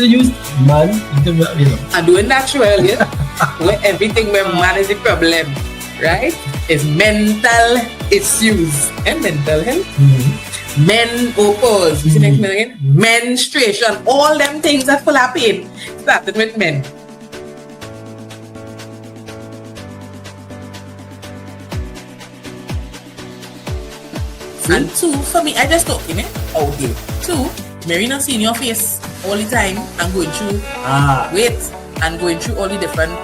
use man, And doing natural, yeah, where everything where man is the problem, right? Is mental issues and mental health. Menopause, you see next minute again? Menstruation, all them things that full of pain started with men. And two, for me, I just talking out there. Two, Marina seeing your face all the time and going through and going through all the different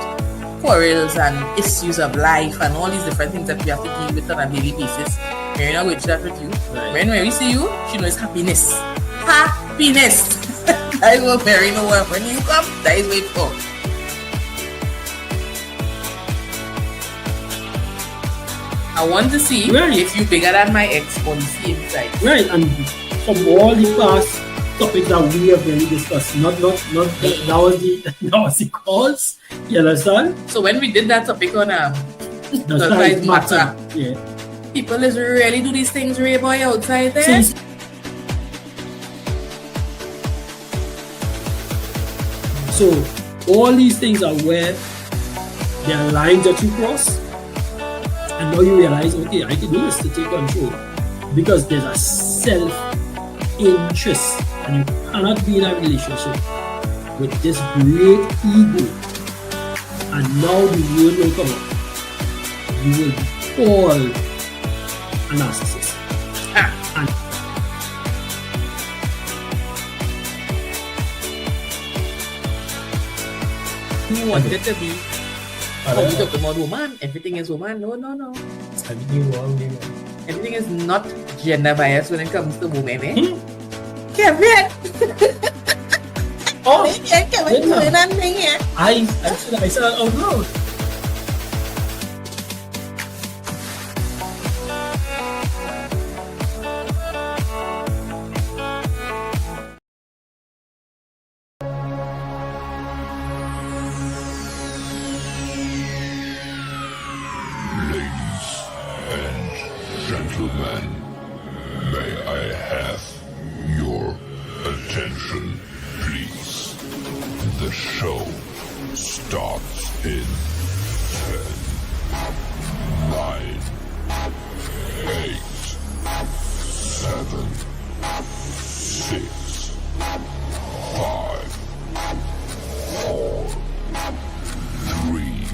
quarrels and issues of life and all these different things that we have to deal with on a daily basis. Marina going through that with you. Right. When we see you, she knows happiness. Happiness. That is what Marina wants. When you come, that is what it's for. I want to see if you're bigger than my ex on the same side. Right, and from all the past topics that we have really discussed, not that was the cause. You understand? So when we did that topic on size matter, yeah, people is really do these things, Ray boy, outside there. So all these things are where there are lines that you cross. And now you realize, okay, I can do this to take control. Because there's a self-interest. And you cannot be in a relationship with this great ego. And now the word will come up. You will be called a narcissist. And who wanted to be? Oh, we talk about woman. Everything is woman. No. Everything wrong. Everything is not gender bias when it comes to women, eh? Kevin! Oh! Kevin doing nothing here. I said it out loud. Gentlemen, may I have your attention, please? The show starts in 10, 9, 8, 7, 6, 5, 4, 3,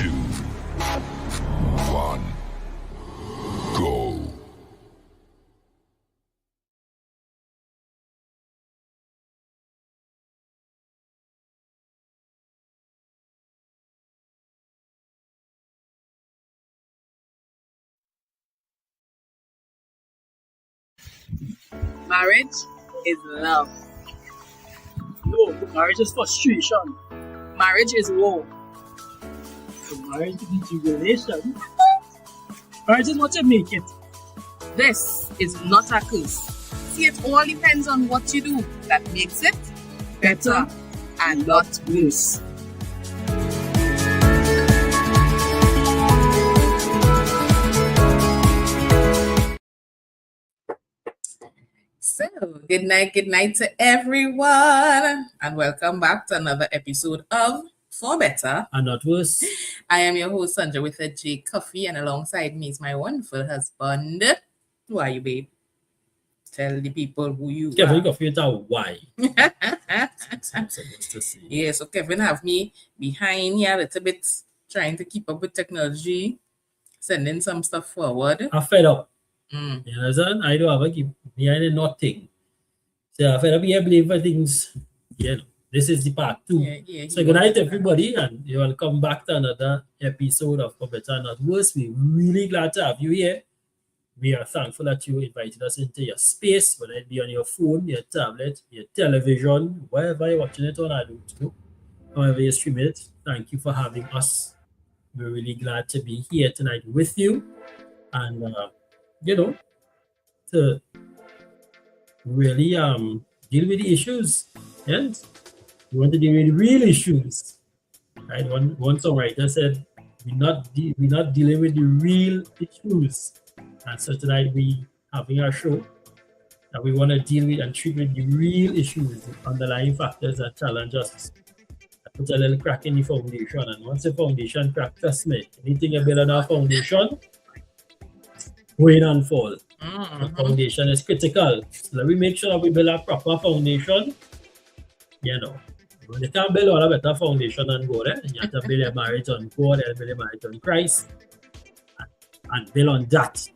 2, 1. Go. Marriage is love. No, marriage is frustration. Marriage is war. So marriage is jubilation. Marriage is what you make it. This is not a curse. See, it all depends on what you do that makes it better and not worse. So, good night to everyone, and welcome back to another episode of For Better And Not Worse. I am your host, Sandra, with a J Coffee, and alongside me is my wonderful husband. Who are you, babe? Tell the people who you Kevin are. Coffee is a why. Yeah, so Kevin have me behind here a little bit, trying to keep up with technology, sending some stuff forward. I'm fed up. Mm. You understand? I don't have a keep behind nothing. So I'm fed up here believe for things. You know, this is the part 2. Yeah, So good night everybody, and you will come back to another episode of For Better and Not Worse. We're really glad to have you here. We are thankful that you invited us into your space, whether it be on your phone, your tablet, your television, wherever you're watching it on, I don't know. However you stream it, thank you for having us. We're really glad to be here tonight with you. And, to really deal with the issues. Yes? We want to deal with the real issues. Right? One songwriter said, we're not dealing with the real issues. And so tonight we having our show that we want to deal with and treat with the real issues, the underlying factors that challenge us. I put a little crack in the foundation, and once the foundation crack, trust me, anything you build on our foundation, going and fall. The foundation is critical. So let me make sure that we build a proper foundation. You know, you can't build all a better foundation and go there. You have to build your marriage on God and build your marriage on Christ and build on that.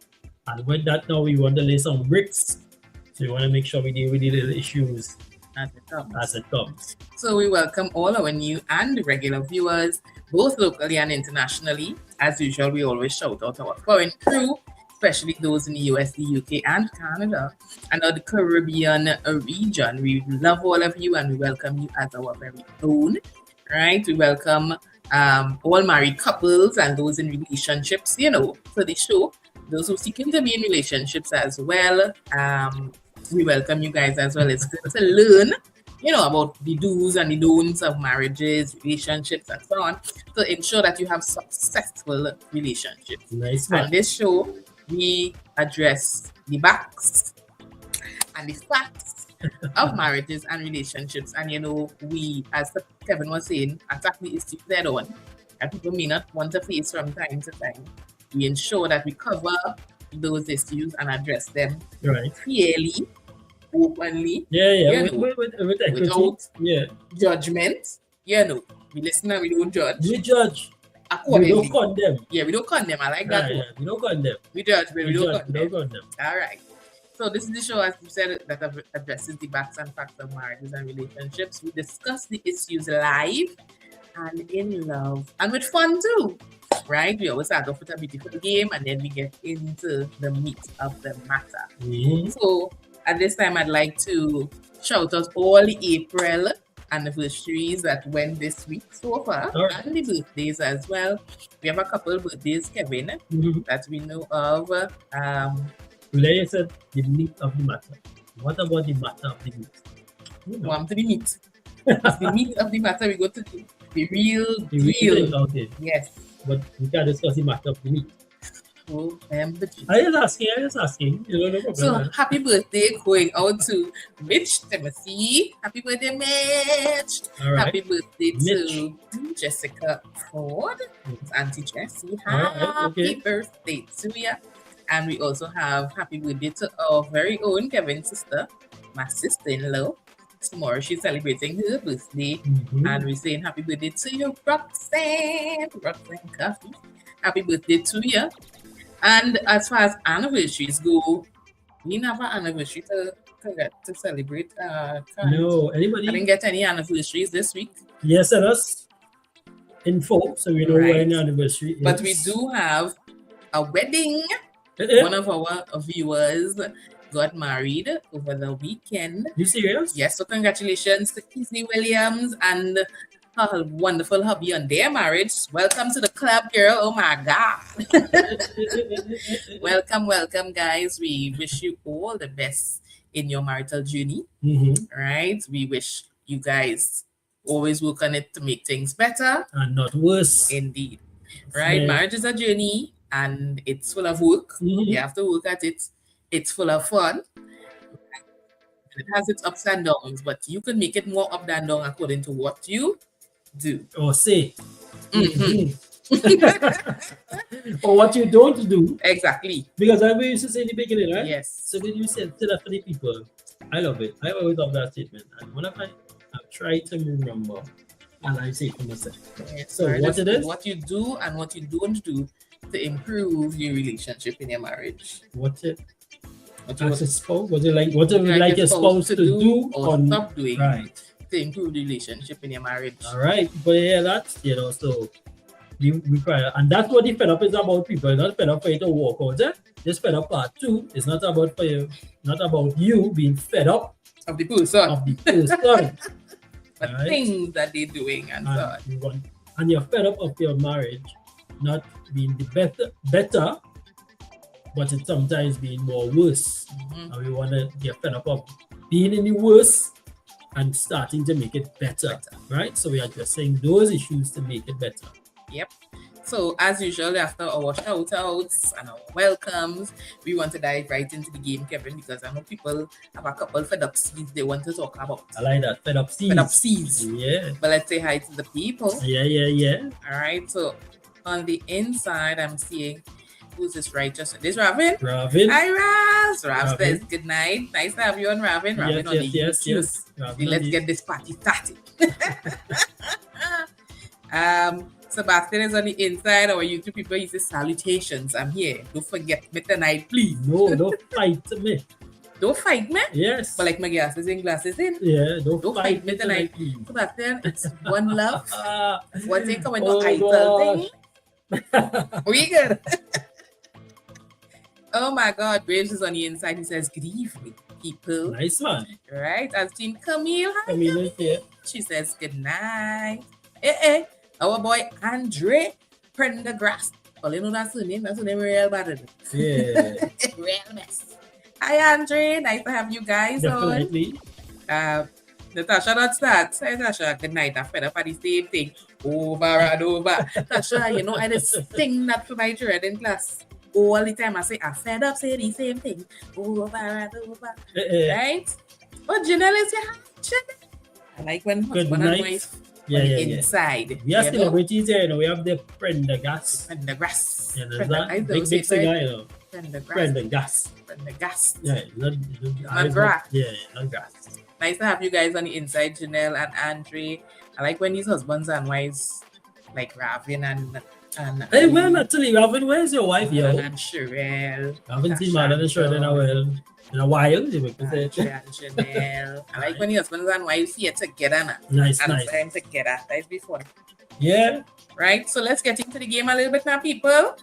And with that, now we want to lay some bricks. So we want to make sure we deal with the little issues as it comes. So we welcome all our new and regular viewers, both locally and internationally. As usual, we always shout out our foreign crew, especially those in the US, the UK, and Canada, and the Caribbean region. We love all of you and we welcome you as our very own, right? We welcome all married couples and those in relationships, you know, for the show. Those who seeking to be in relationships as well. We welcome you guys as well. It's good to learn, you know, about the do's and the don'ts of marriages, relationships, and so on, to ensure that you have successful relationships. Nice On one. this show, we address the BACS and the facts of marriages and relationships. And you know, we, as Kevin was saying, attack the issues head on that people may not want to face from time to time. We ensure that we cover those issues and address them Right. clearly, openly, Yeah, You know, with equity. without Yeah. judgment. You know, we listen and we don't judge. We judge. We Accordingly. don't condemn. Yeah, we don't condemn. I like that Yeah, one. yeah. We don't condemn. We judge, but we don't judge, condemn. we don't condemn. All right. So this is the show, as you said, that addresses the BACS and facts of marriages and relationships. We discuss the issues live and in love and with fun too, right? We always start off with a beautiful game and then we get into the meat of the matter. Mhm. So at this time, I'd like to shout out all the April anniversaries that went this week so far, All right. and the birthdays as well. We have a couple of birthdays, Kevin, Mhm. that we know of. Like I said, the meat of the matter. What about the matter of the meat? You know, To the meat. It's the meat of the matter. We go to the real the real deal. thing out there. Yes. But we can't discuss the matter of the meat. So, the I just asking. You know, no problem. So happy birthday going out to Mitch Timothy. Happy birthday, Mitch. All right. Happy birthday Mitch. to Jessica Ford, Auntie Jessie. All right, Happy okay. birthday to you. And we also have happy birthday to our very own Kevin's sister, my sister-in-law. Tomorrow she's celebrating her birthday. Mhm. And we're saying happy birthday to you, Roxanne Coffee. Happy birthday to you. And as far as anniversaries go, we never anniversary to celebrate. No, I didn't anybody? get any anniversaries this week, Yes, send us info so we know Right. when the anniversary is. but we do have a wedding. Eh, One of our viewers got married over the weekend. You serious? Yes, so congratulations to Kizzy Williams and her wonderful hubby on their marriage. Welcome to the club, girl. Oh my God. Welcome, guys. We wish you all the best in your marital journey, Mhm. right? We wish you guys always work on it to make things better. And not worse. Indeed, right? Yeah. Marriage is a journey and it's full of work. Mhm. You have to work at it. It's full of fun. It has its ups and downs, but you can make it more up than down according to what you do. Or say. Mhm. Or what you don't do. Exactly. Because I used to say in the beginning, right? Yes. So when you say tell that to the people, I love it. I always love that statement. And whenever I've tried to remember, and I say it for myself. Yes. So Right, what just it is? what you do and what you don't do to improve your relationship in your marriage. What it What you as a spouse? What you like your spouse to do or on stop doing right. to improve the relationship in your marriage. All right. But yeah, that's so we require, and that's what the fed up is about. People not fed up for you to walk out. This fed up part 2 is not about for you, not about you being fed up Of the person, of the person. but Alright. things that they're doing and so on. And you're fed up of your marriage not being the better, but it's sometimes being more worse. Mhm. And we want to get fed up of being in the worse and starting to make it better, right? So we are addressing those issues to make it better. Yep. So, as usual, after our shout-outs and our welcomes, we want to dive right into the game, Kevin, because I know people have a couple fed-up seeds they want to talk about. I like that. Fed up seeds. Fed-up seeds. Yeah. But let's say hi to the people. Yeah. All right. So, on the inside, I'm seeing, who's this righteous? This Ravin? Ravin. Hi, Ravs. Rav Ravin. says good night. Nice to have you on, Ravin. Ravin on the YouTube. Ravin Let's get this party started. Sebastian is on the inside. Our YouTube people, he says salutations. I'm here. Don't forget me tonight, please. No, don't fight me. Don't fight me. Yes. But like my glasses in. Yeah, Don't fight me tonight. please. Sebastian, it's one love. What's it coming Oh, to idol thing? We good. Oh my God, Graves is on the inside. He says, good evening, people. Nice one. Right, I've seen Camille. Hi, Camille is here. She says, good night. Our boy Andre Prendergrass. Well, you know that's the name. That's the name real bad. Yeah. Real mess. Hi, Andre. Nice to have you guys Definitely. on. Natasha, that's that. Say, Natasha, good night. I'm fed up at the same thing. Over and over. Natasha, you know, I just sing that for my children in class. All the time I say, I'm fed up, say the same thing. Over and over. Right? But Janelle is here. I like when husband and wife on the inside. We are celebrities here, you know. We have the Prendergrass. Prendergrass. Yeah, there's that big singer, you know. Prendergrass. Yeah, not grass. Yeah, not grass. Nice to have you guys on the inside, Janelle and Andre. I like when these husbands and wives, like Ravin and hey, well, actually, Ravin, where's your wife, yo? And Sherelle. I haven't seen Madam and Sherelle in a while. Janelle. I like when the husbands and wives here together now. Nice. Time together. That's before. Yeah. Right, so let's get into the game a little bit now, people.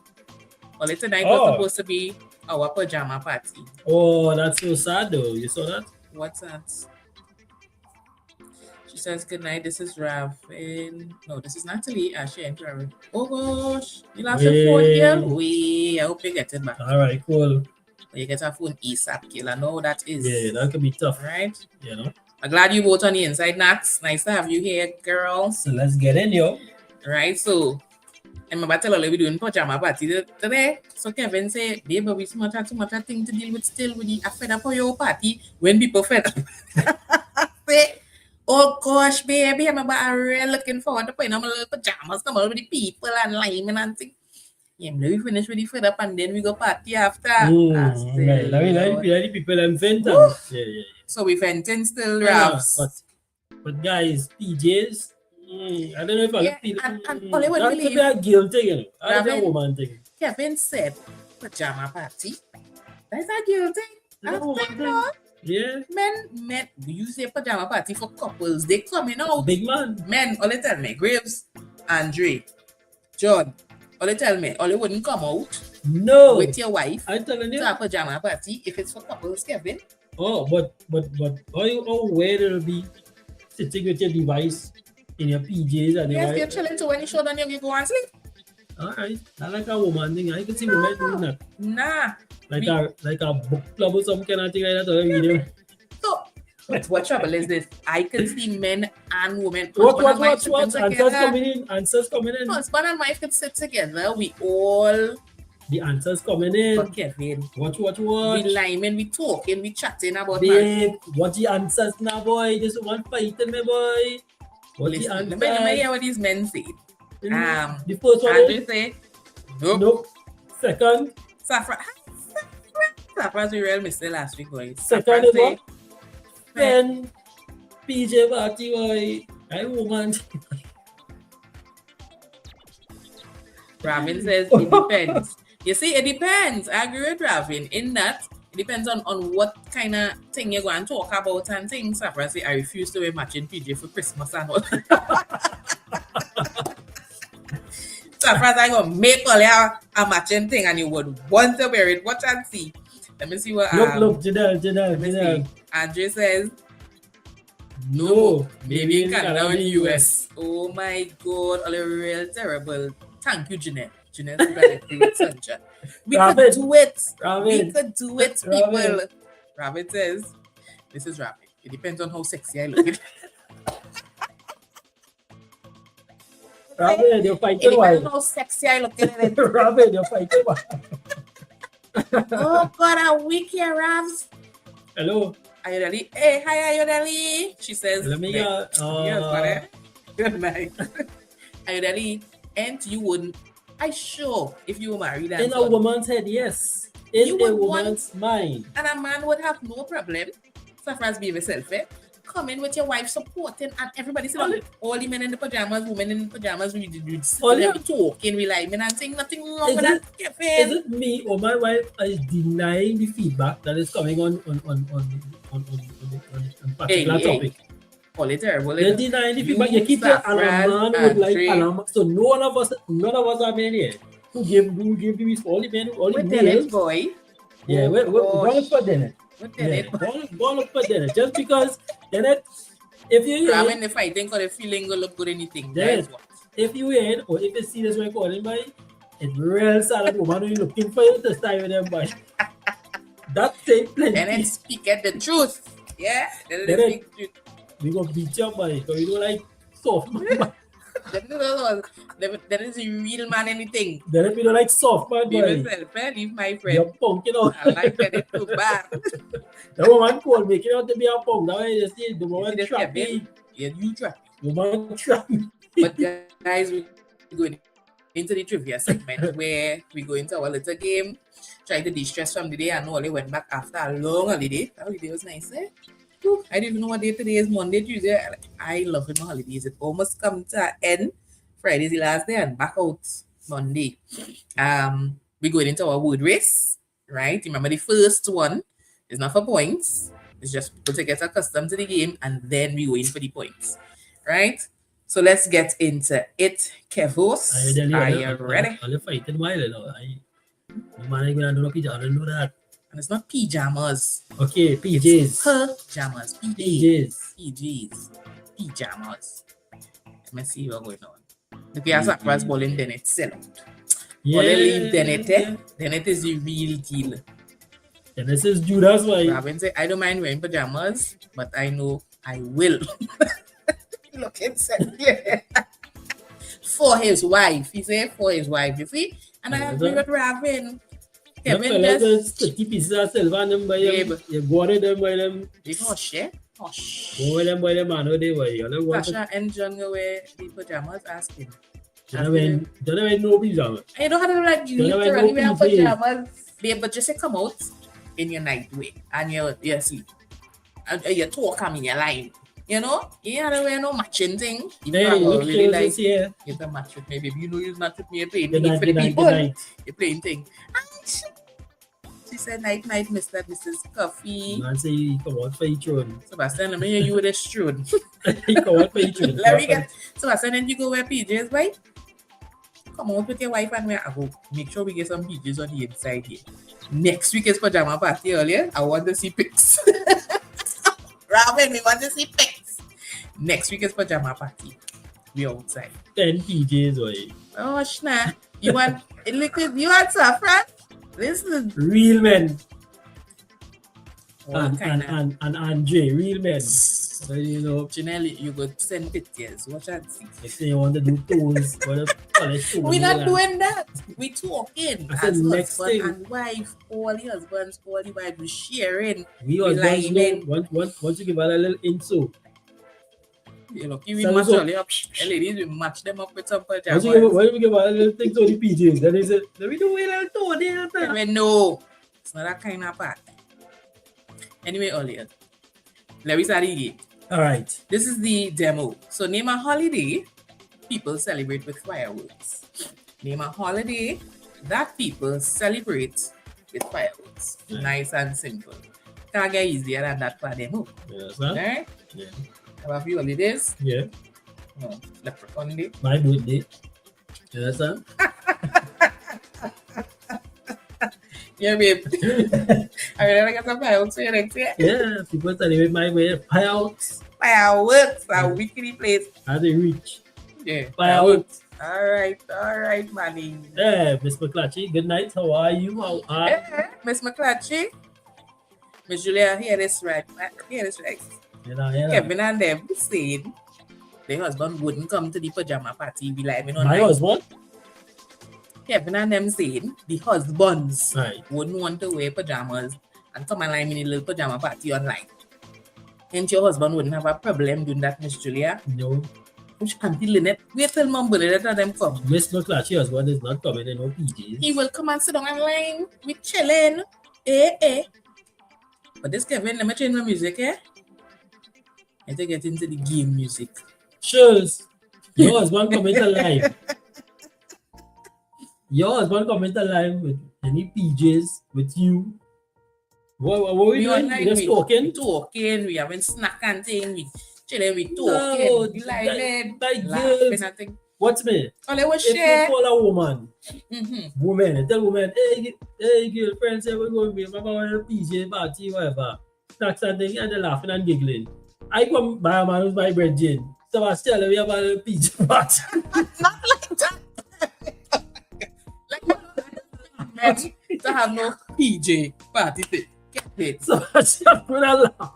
Well, tonight was supposed to be our pajama party. Oh, that's so sad, though. You saw that? What's that? She says, good night. This is Ravin. No, this is Natalie. She ain't Ravin. Oh, gosh. You lost your phone here? I hope you get it back. All right, cool. You get a phone ASAP, Kill. I know what that is. Yeah, that could be tough. Right? You know? I'm glad you both on the inside, Nats. Nice to have you here, girls. So let's get in, yo. Right, so I'm about to tell you we're doing pajama party today. So Kevin say, babe, we too much thing to deal with still with the fed up for your party when people fed up. Say, oh gosh, baby, I'm really looking forward to putting on my little pajamas, come on with the people and liming and things. Yeah, we finish with the fed up and then we go party after. Right. Let the people and vent. Yeah. So we venting still, Ravs. But guys, PJs, I don't know if I feel and that could be a guilt thing, you know. That's a woman thing. Kevin said, pajama party. That's a guilt thing. That's a woman thing. Yeah. Men, you say pajama party for couples, they coming out. Big man. Men, all they tell me, Graves, Andre, John, all they tell me, all they wouldn't come out. No. With your wife. I'm telling you. To a pajama party if it's for couples, Kevin. Oh, but are you aware it'll be sitting with your device in your PJs and yes, you're chilling so when you show down you go and sleep. Alright. Not like a woman thing. I can see women doing that. Nah. Like a book club or some kind of thing like that or a video. So what trouble is this? I can see men and women. What? Answers coming in. Husband and wife could sit together. We all the answers coming in. But Kevin. Watch. We liming, we talking, we chatting about babe, what the answers now, boy? This one fighting me, boy. What the answers? Let me hear what these men say. The first one Andrew say, nope. Second. Safra's we real missed last week, boys. Second is what? Then PJ party, boy. I woman. Ravin says it depends. You see, it depends. I agree with Ravin in that it depends on what kind of thing you're going to talk about and things. Safra say I refuse to wear matching PJ for Christmas and all. Safra I gonna make all a matching thing and you would want to wear it. Watch and see. Let me see what look, Janelle. Andre says no, maybe in Canada or the US. Oh my god, all real terrible. Thank you, Janelle. Janelle, we could do it. We could do it, people. Rabbit says, this is Rabbit. It depends on how sexy I look. Robin, you're fighting Anybody wild. know how sexy I look in it? Robin, you're fighting wild. Oh God, a week here, Ravs. Hello. Ayodeli. Hey, hi Ayodeli. She says. Let me Yes, buddy. Good night. Ayodeli, and you wouldn't. I sure if you were married and in a woman's head, yes. In You a would woman's mind. and a man would have no problem. So far as being yourself, come in with your wife supporting and everybody saying all the men in the pajamas, women in the pajamas, we talking, we like men and saying nothing wrong with that. Is it me or my wife is denying the feedback that is coming on particular topic? All it terrible. They're denying the feedback. You keep saying Alaman would like Alaman. So none of us are men here. Who give the all the men, all the males. Boy. Yeah, we're going for dinner. Yeah, going for dinner. Just because then if you in the fighting because the feeling will look good anything. Yes. If you in or if you see this recording by it's real sad woman who looking for you to stay with them by. That's it plenty. And then speak at the truth. Yeah. Then we gonna beat you up by because you don't like soft man. That is a real man anything. Then if you don't like soft man, leave my friend. You're punk, you know. I like it too bad. The woman called me, out to be a punk. Now you see the woman trap me. Yeah, you trap. The woman trap me. But guys, we're going into the trivia segment where we go into our little game, try to de-stress from the day. I know I went back after a long holiday. The holiday was nice, eh? I didn't even know what day today is. Monday, Tuesday. I love my holidays. It almost come to an end. Friday's the last day and back out Monday. We're going into our word race, right? Remember the first one is not for points. It's just people to get accustomed to the game and then we go in for the points, right? So let's get into it. Kevos, are you ready? I'll fight in while, you know. Man, I don't know that. And it's not pajamas. Okay, PJs. Pajamas. Pajamas. Let me see what's going on. The Piazza Cross bowling then it's sell out. Yeah. Then it is the real deal. And this is Judas why. Robin say, I don't mind wearing pajamas, but I know I will. Look at that. For his wife. He said for his wife, you see? And I agree with Robin. Kevin just 30 pieces of silver and them by them. You got them by them. Hush. Go them by them, man. They were. Tasha and John go wear the pajamas asking. Don't have no pajamas. I don't have to like you literally wear pajamas. But just say come out in your night way and you sleep. And you talk in your line. You know? You have to wear no matching thing. Yeah, you look really like you can match with me, baby. You know you're not with me, you're playing for the people. You're playing thing. She said, night, Mr. Mrs. Coffee. Man say you come out for each one. Sebastian, let me hear you with a strode. You come out for each one. Let me get Sebastian, then you go wear PJs, right? Come out with your wife and I go make sure we get some PJs on the inside here. Next week is pajama party earlier. I want to see pics. Robin, we want to see pics. Next week is pajama party. We outside. 10 PJs, boy. Oh, Shna. You want saffron? Listen. Real men. And Andre, real men. So, you know. Janelle, you go send pictures. Watch and see. If they want to do toes, we're not doing that. We talking. As husband and wife, all the husbands, all the wives, we sharing. We husbands know, once you give her a little insult. You know, we match all up. Ladies, we match them up with some pajamas. Why do we give her a little things on the PJs? Then they say, we do a little toe there. No, it's not that kind of part. Anyway, earlier, let me start again. All right. This is the demo. So name a holiday people celebrate with fireworks. Name a holiday that people celebrate with fireworks. Yeah. Nice and simple. Can't get easier than that for demo. Yes, right? Yeah. Have a few holidays? Yeah. No, Leprechaun Day. My birthday. You understand? Yeah, babe. I really get some fireworks for you next year. Yeah, people celebrate my way. Fireworks. Fireworks are weekly place. How they reach? Yeah. Fireworks. All right, Manny. Yeah, Miss McClatchy, good night. How are you? Yeah, Miss McClatchy. Miss Julia, hear this right. Yeah. Kevin and them saying their husband wouldn't come to the pajama party. Be like, My husband? Kevin and them saying the husbands Right. wouldn't want to wear pajamas and come online in a little pajama party online. And your husband wouldn't have a problem doing that, Miss Julia. No. Which Auntie Lynette, wait till Mom Bullet let them come. Miss McClatchy husband is not coming in no PJs. He will come and sit down online. We chilling. Eh. But this Kevin, let me change my music, eh? I have to get into the game music. Shows. Your husband coming to live. Your husband coming to live with any PJs with you. What were we doing? Online, Just talking? Talking. We having snack and thing. We chilling. We No, talking. We like like laughing girls. and thing. What's me? Oh, they will If you share. call a woman, Mm-hmm. woman, tell woman, hey girlfriend, say we're going to be a PJ party, whatever. Snacks and thing, and they're laughing and giggling. I come by a man who's my bread gin. So I tell her we have a PJ party. Not like that. Like to have no PJ party thing. Get it. So I just put a laugh.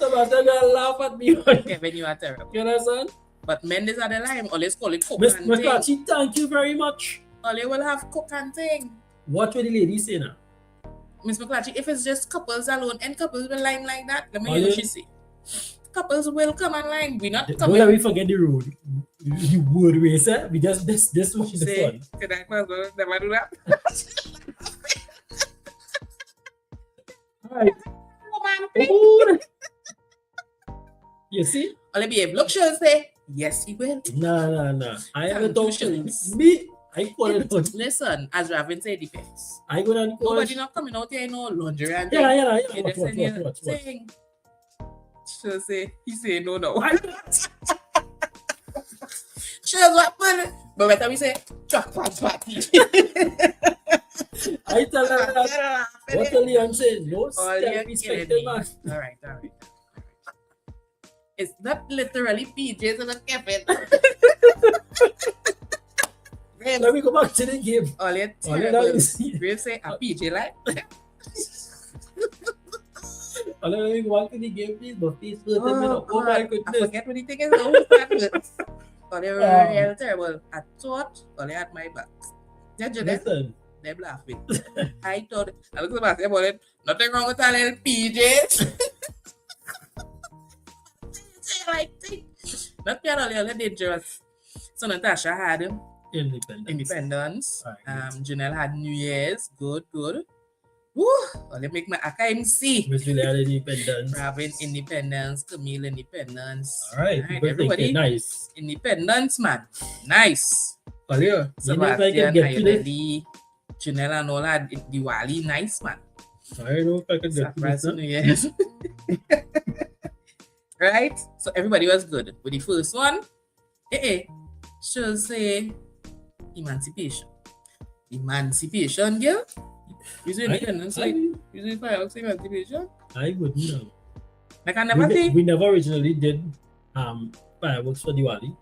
So I tell her laugh at me. Kevin, you are terrible. You understand? But men is at the line. Always call it cook Miss and thing. McClatchy, thank you very much. All they will have cook and thing. What will the ladies say now? Miss McClatchy, if it's just couples alone and couples will line like that, let me Oh, hear what yeah. she say. Couples will come and line. We not Don't coming. let me forget the road. You word racer. We just this one She the say, fun. can I never do that? Alright. Romantic. Ooh. You see? All they behave. Look, she'll say, yes, he will. Nah. I haven't talked to Shillings. me. I call it out. Listen, as Raven said, depends. I go and call Nobody it. not coming out here, no laundry and Yeah. You just send your Watch. thing. She'll say, he say no. She'll what fun. But better we say, truck party. I tell her that. What will Leon say? No self-respect, man. All right. It's not literally PJs and a Kevin. Let me go back to the game. All you All you terrible. know is- We'll say a PJ like. Let me go back to the game, please. But please, oh my God. I goodness. forget what the thing is. Who's that with? Oh, they were real terrible. I thought, they had my back. Did you that? Listen. They're laughing. I thought, I looked at myself, I nothing wrong with a little PJ. Like, not a little dangerous. So Natasha had Independence. Right. Janelle had New Year's. Good. Woo! Oh, they make my AKMC. Miss Julia had Independence. Robin Independence, Camille Independence. All right. Everybody. Nice. Independence, man. Nice. Oh, yeah. You know if I Sebastian, can get to this. Hailey, Janelle and all that. Diwali, nice, man. I don't know if I can get to this. Surprise New Year's. Right? So everybody was good. With the first one, she'll say emancipation. Emancipation, girl. You say independence, like, you say fireworks emancipation? I wouldn't know. Like I never think We never originally did fireworks for Diwali,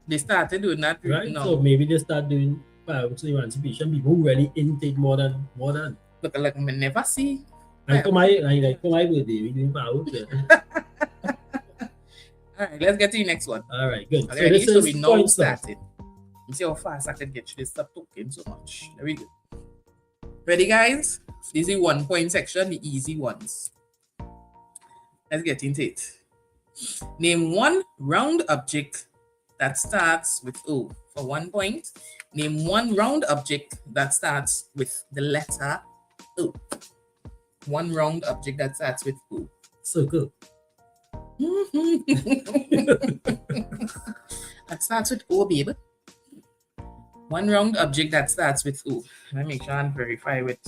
they started doing that right? now. So maybe they start doing fireworks for emancipation. People who really intake more than. Look, like me never see. For my birthday, we doing fireworks. All right, let's get to the next one. All right, good. Okay, ready? So we know points now. started. Let me see how fast I can get you. They stop talking so much. There we go. Ready, guys? This is the 1 point section, the easy ones. Let's get into it. Name one round object that starts with O. For 1 point, name one round object that starts with the letter O. One round object that starts with O. Circle. That starts with O, baby. One round object that starts with O. Let me make sure and verify with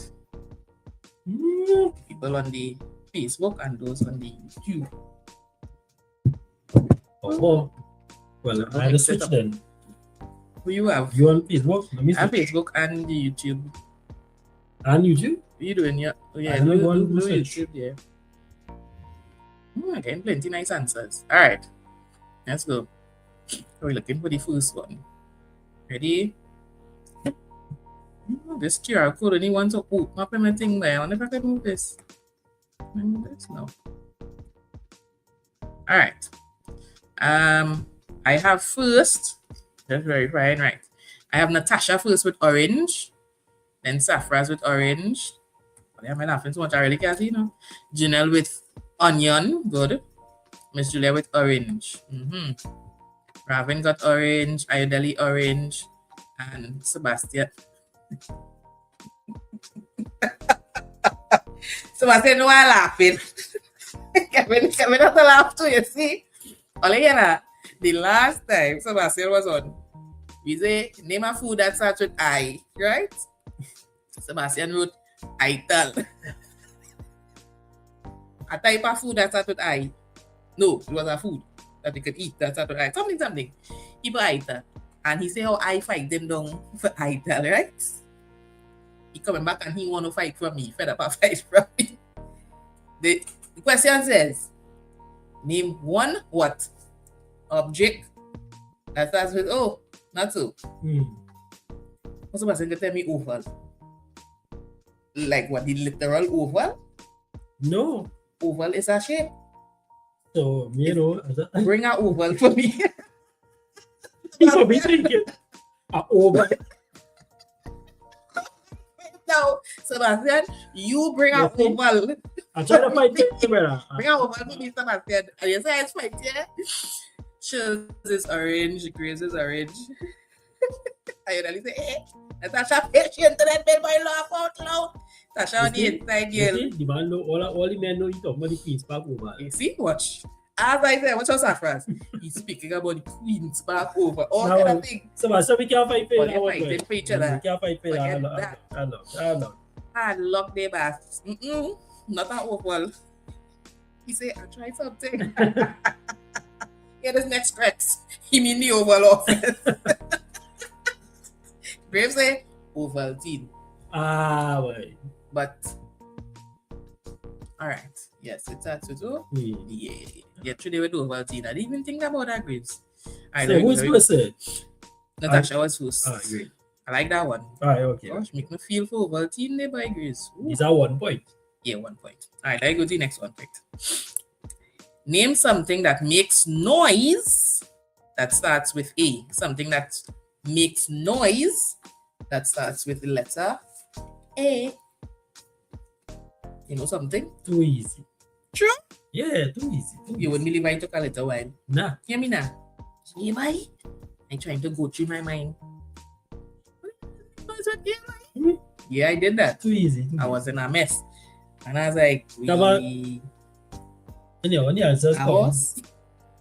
people on the Facebook and those on the YouTube. Oh. Well, I had to switch then. Who you have? You on Facebook? Let me I have switch. Facebook and the YouTube. And YouTube? What are you doing? Yeah, I don't know what to search. YouTube, yeah. Again, plenty nice answers. All right, let's go. We're looking for the first one. Ready? This QR code only wants to put up everything there. I wonder if I can move this. Remember this? No. All right. I have first. That's very fine, right? I have Natasha first with orange, then Safras with orange. Why am I laughing so much? I really can't see, Janelle with onion, good. Miss Julia with orange. Raven got orange, Ayodeli orange, and Sebastian. Sebastian, why laughing? Kevin not to laugh too, you see? The last time Sebastian was on, we say, name a food that starts with I, right? Sebastian wrote, Ital. A type of food that starts with I. No, it was a food that you could eat that starts with I. Something. He put Ital. And he said how I fight them down for Ital, right? He coming back and he want to fight from me. Fed up a fight from me. The question says, name one what? Object that starts with O, not so. What's the person going to tell me oval? Like what, the literal oval? No. Oval is a shape. So, bring an oval for me. People be thinking, oval. No, Sebastian, you bring an oval. I'm trying to find it. Bring an oval for me, Sebastian. And you say it's right here. Shows is orange, Grace is orange. I only say, Natasha, patient to that bed by laugh out loud. Tasha on the inside, girl. The man know, all the men know you talk about the Queen's Park oval. You see, watch. As I said, what's your Safras? He's speaking about the Queen's Park over. All kind of things. So we can't fight for that. We can't fight for that. Hard luck there, Bass. Not an oval. He said, I'll try something. Yeah, this next stretch. He mean the oval office. Brave say, Ovaltine. Right. But, all right. Yes, it's that too. Yeah, today we do Ovaltine. I didn't even think about that, Graves. Right, so who's first? Natasha was first. Great. I like that one. All right, okay. Gosh, make me feel for Ovaltine there by Graves. Is that 1 point? Yeah, 1 point. All right, let's go to the next one. Name something that makes noise that starts with A. Something that makes noise that starts with the letter A. You know something? Too easy. True? Yeah, too easy. You wouldn't believe I took a little while. Nah. Hear me now? Yeah, bye. I'm trying to go through my mind. Yeah, I did that. Too easy. I was in a mess. And I was like, when the answers come.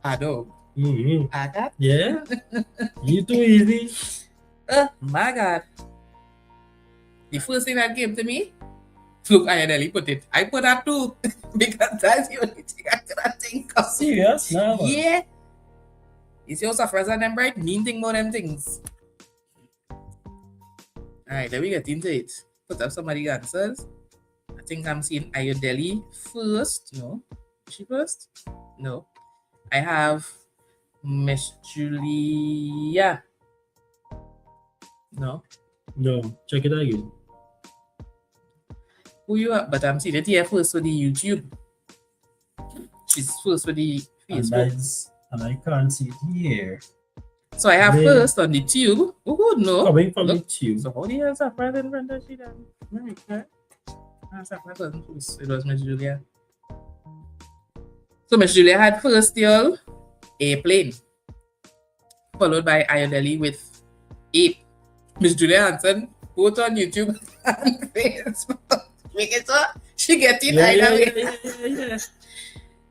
A dog. A cat? Yeah. You too easy. My God. The first thing that came to me, look, I nearly put it. I put that too. Because that's the only thing I cannot think of. Serious? Nah, man. Yeah. You see how Safras and them bright? Mean thing about them things. Alright, then we get into it. Put up some of the answers. I think I'm seeing Ayodeli first. No. Is she first? No. I have Miss Julia. No. Check it again. Who you are? But I'm seeing it here first for the YouTube. She's first for the Facebook. And I can't see it here. So I have first on the tube. Who would know? Coming from the tube. So how do you have Safras in front of she then? America. Safras wasn't first. It was Miss Julia. So Miss Julia had first, y'all, airplane. Followed by Ayodeli with ape. Miss Julia answered both on YouTube and Facebook. Make it so she get it either way.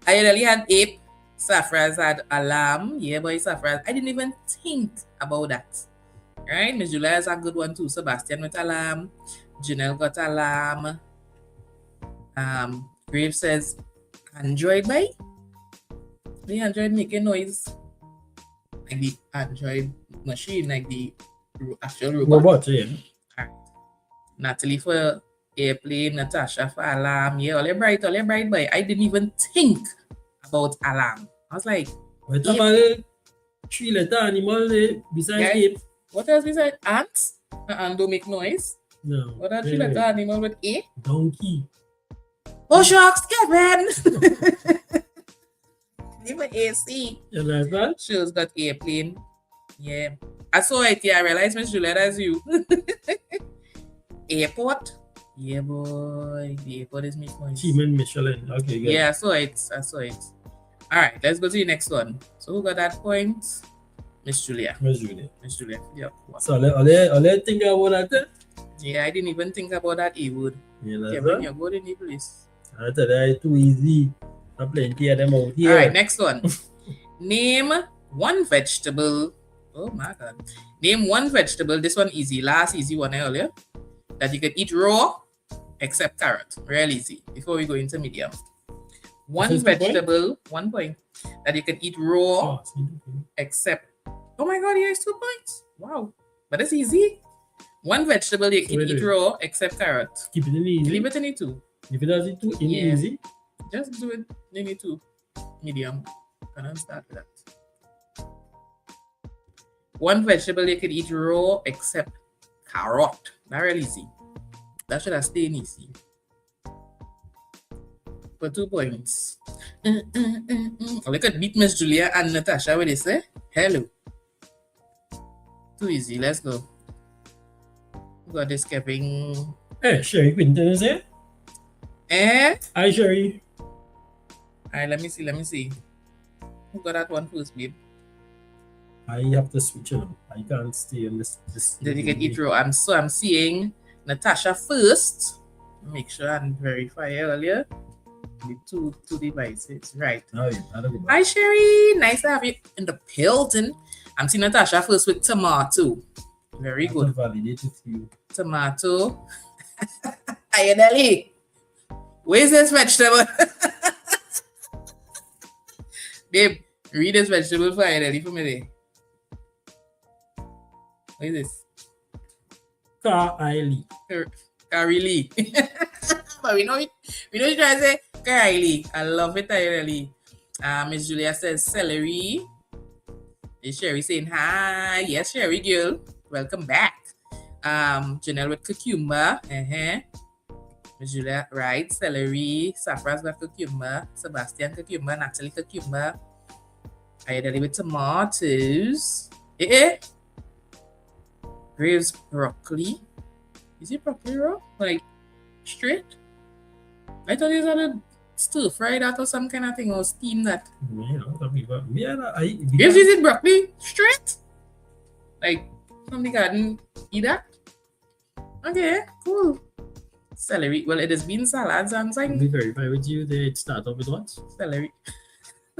Ayodeli had ape. Safras had alarm. Yeah, boy, Safras. I didn't even think about that. Right? Miss Julia has a good one too. Sebastian with alarm. Janelle got alarm. Graves says Android by? The Android making noise. Like the Android machine, like the actual robot. Yeah. Alright. Natalie for airplane, Natasha for alarm. Yeah, all bright boy. I didn't even think about alarm. I was like, what about 3-letter animal besides ape? What else besides ants? And don't make noise? No. What are 3-letter animal with A? Donkey. Oh, shucks, Kevin! Even AC. You understand? Shows got airplane. Yeah. I saw it, yeah. I realized Miss Juliet as you. Airport. Yeah, boy. The airport is me points. Team and Michelin. Okay, good. Yeah, I saw it. Alright, let's go to the next one. So who got that point? Miss Julia. Miss Julia. Yeah. So I'll think about that. Yeah, I didn't even think about that A word. You Kevin, you're good in the place. I thought that too easy. I'm plenty of them out here. Alright, next one. Name one vegetable. Oh my god. Name one vegetable. This one easy. Last easy one earlier. That you can eat raw except carrot. Real easy. Before we go into medium. One vegetable, 1 point. That you can eat raw except. Oh my god, here's 2 points. Wow. But it's easy. One vegetable you can eat raw except carrot. Keep it in easy. Leave it in it too. If it does it too easy. Just do it in it too. Medium. Can I start with that? One vegetable you can eat raw except carrot. Not real easy. That should have stayed easy. For 2 points. Look at beat Miss Julia and Natasha what they say. Hello. Too easy. Let's go. Got this Kevin. Hey, Sherry Quinton is here. Hi, Sherry. Alright, let me see. Who got that one first, babe? I have to switch it up. I can't stay on this. Then you can eat raw. I'm seeing Natasha first. Make sure and verify earlier. The two devices. Right. Oh, yeah. Hi, Sherry. Nice to have you in the building. I'm seeing Natasha first with tomato. Very good. Validate with you. Tomato. Ayadali. Where's this vegetable? Babe, read this vegetable for Ayadali for me there. What is this? Kaili. Karili. But we know you try to say Karili. I love it, Ayadali. Miss Julia says celery. Is Sherry saying hi? Yes, Sherry girl. Welcome back. Janelle with cucumber. Miss Julia, right. Celery. Safra's got cucumber. Sebastian cucumber. Natalie cucumber. Ayadali with tomatoes. Graves broccoli. Is it broccoli raw? Like straight? I thought it was a stir fry that or some kind of thing or steam that. Graves, is it broccoli straight? Like from the garden, eat that? Okay, cool. Celery. Well, it has been salads and something. Be verified with you. They start off with what? Celery.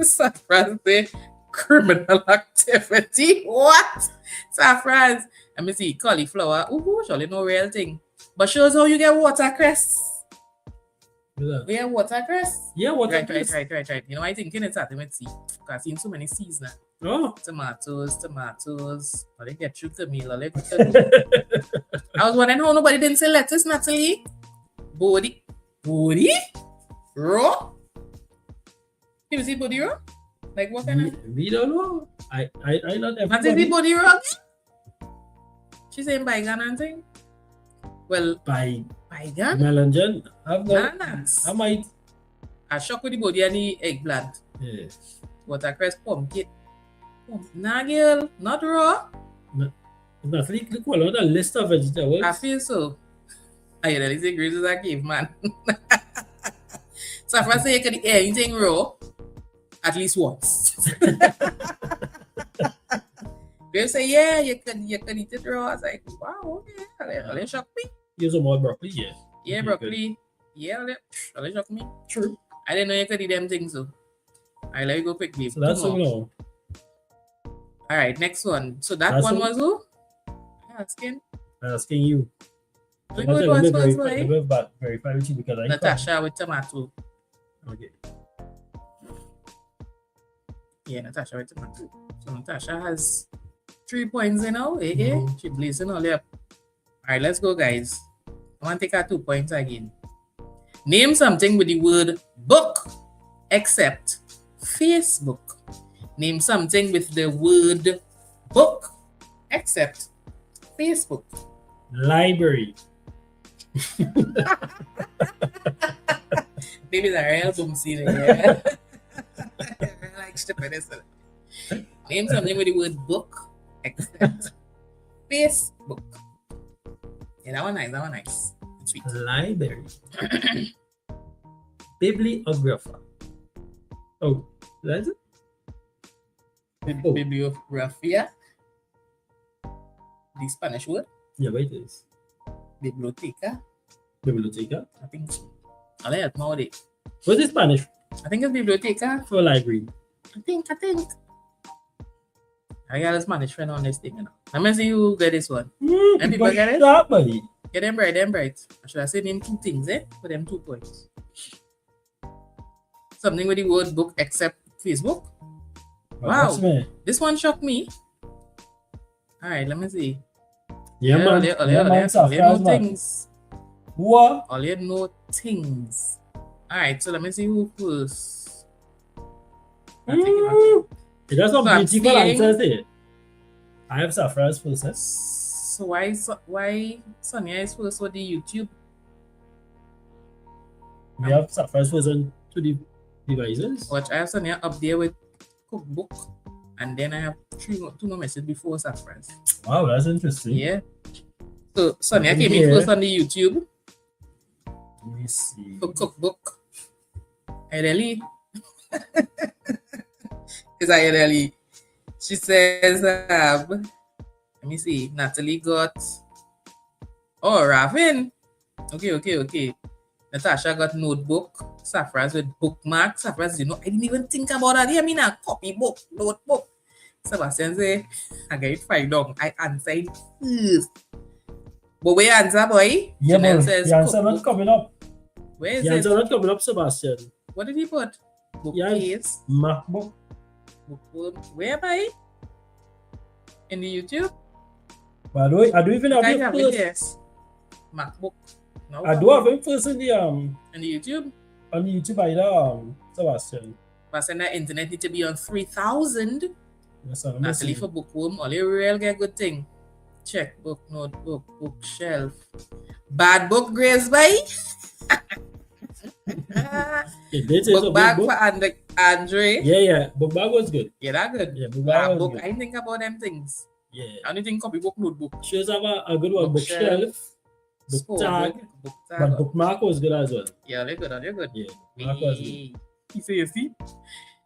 Saffron's the criminal activity. What? Saffron's. Let me see. Cauliflower. Ooh, surely no real thing. But shows how you get watercress. We have watercress? Yeah, watercress. Right. You know, I think it's starting with C. Because I've seen so many C's now. Oh. Tomatoes. Oh, they get through to me. I was wondering how nobody didn't say lettuce, Natalie. Body? Raw? People see body raw? Like what kind of? We don't know. I not everybody. What is the body raw? She's saying bygone and thing? Well, bygone? Melangen. Bananas. I might. I shock with the body and the eggplant. Yeah. Watercress pumpkin. Nah, girl. Not raw. Look all on the list of vegetables. I feel so. I really say Grace is a caveman. So if I say you can eat anything raw, at least once. Grace say, yeah, you can eat it raw. I was like, wow, okay. I'll shock me. Use some more broccoli, yeah. Yeah, broccoli. Yeah, I'll shock me. True. I didn't know you could eat them things, so. Alright, let me go quick, babe. So that's all now. Alright, next one. So that one was who? Asking you. Let me verify with you because I Natasha with tomato. Okay. Yeah, Natasha with tomato. So Natasha has 3 points now. She blazing all up. Alright, let's go, guys. I want to take her 2 points again. Name something with the word book except Facebook. Name something with the word book except Facebook. Library. Baby's a real boom scene here. Like Name something with the word book except Facebook. Yeah, that one nice. Sweet. Library. Bibliographer. Oh, that's it? Oh. Bibliografía. The Spanish word. Yeah, wait, it is. Biblioteca. Biblioteca. I think so. I'll let more it. What's the Spanish I think it's biblioteca. for library? I think. I got a Spanish friend on this thing, you know. Let me see who get this one. And people get it? Sharp, buddy. Get them right. Should I say name 2 things, for them 2 points? Something with the word book except Facebook. Wow. That's me. This one shocked me. Alright, let me see. Yeah, man. All you know things. What? All you know things. Alright, so let me see who first. That's some So I'm beautiful seeing- answers there. I have Safra's first. So why Sonia is first for the YouTube? We have Safra's first on to the devices. Watch, I have Sonia up there with cookbook, and then I have 2 more messages before Saffron's. Wow, that's interesting. Yeah. So Sonia Okay, came in yeah. first on the YouTube Let me see. for cookbook. Really? Is I really? She says, let me see. Natalie got. Oh, Raven. Okay. Natasha got notebook. Safras with bookmark. Safras, I didn't even think about that. I mean, a copybook, notebook. Sebastian say, I get it 5 down. I answered first. But where answer, boy? Yeah, Janelle but says the answer not cookbook. coming up. Where is The it? answer not coming up, Sebastian. What did he put? Yeah. Bookcase. MacBook. Bookworm. Where by? In the YouTube? But I don't even have I it have it first. yes. MacBook. No, I do have him first in the in the YouTube. on the YouTube either Sebastian. But saying that internet need to be on 3,000. Yes, sir. Natalie for bookworm. All you real get good thing. Checkbook, notebook, bookshelf. Bad book grades by. Book bag for Andre. Yeah. Book bag was good. Yeah, that good. Yeah, book bag was Book. good. I think about them things. Yeah. I don't think copybook, notebook. Shows have a good one. Bookshelf. Book Score tag. book tag. But bookmark was good as well. Yeah, they're good. Yeah. Bookmark was good. You see?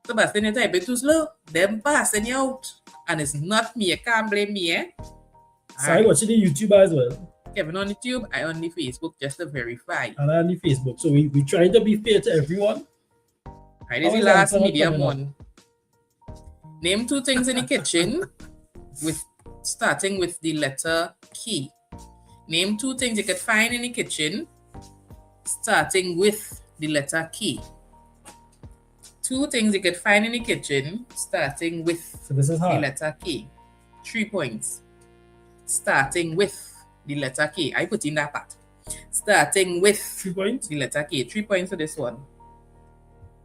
Sebastian, you type it too slow. Them passing you out. And it's not me. You can't blame me, So I watching the YouTube as well. Kevin on YouTube, I on the Facebook just to verify. And on the Facebook. So we trying to be fair to everyone. Right, this is How the is last answer not medium coming up? one. Name 2 things in the kitchen with starting with the letter K. Name 2 things you could find in the kitchen starting with the letter K. 2 things you could find in the kitchen starting with So this is the hard. letter K. 3 points. Starting with the letter K. I put in that part. Starting with 3 points. the letter K. 3 points for this one.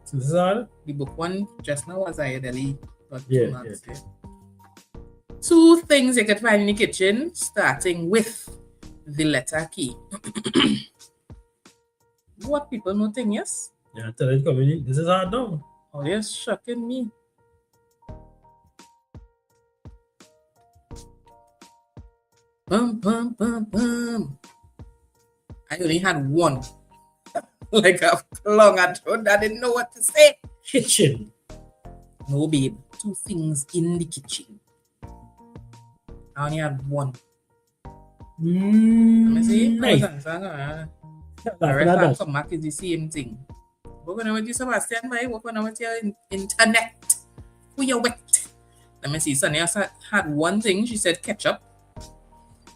So this is hard. The book one just now was I Delhi. Yeah. 2 things you can find in the kitchen starting with the letter K. What people know thing, yes? Yeah, tell it coming. This is hard now. Oh, you're shocking me. Bum. I only had one. Like a long I didn't know what to say. Kitchen. No, babe. 2 things in the kitchen. I only had one. Let me see. Nice. The rest have come back is the same thing. But when I went to Sebastian, when I went to your internet, who you wet? Let me see. Sonia had one thing. She said ketchup.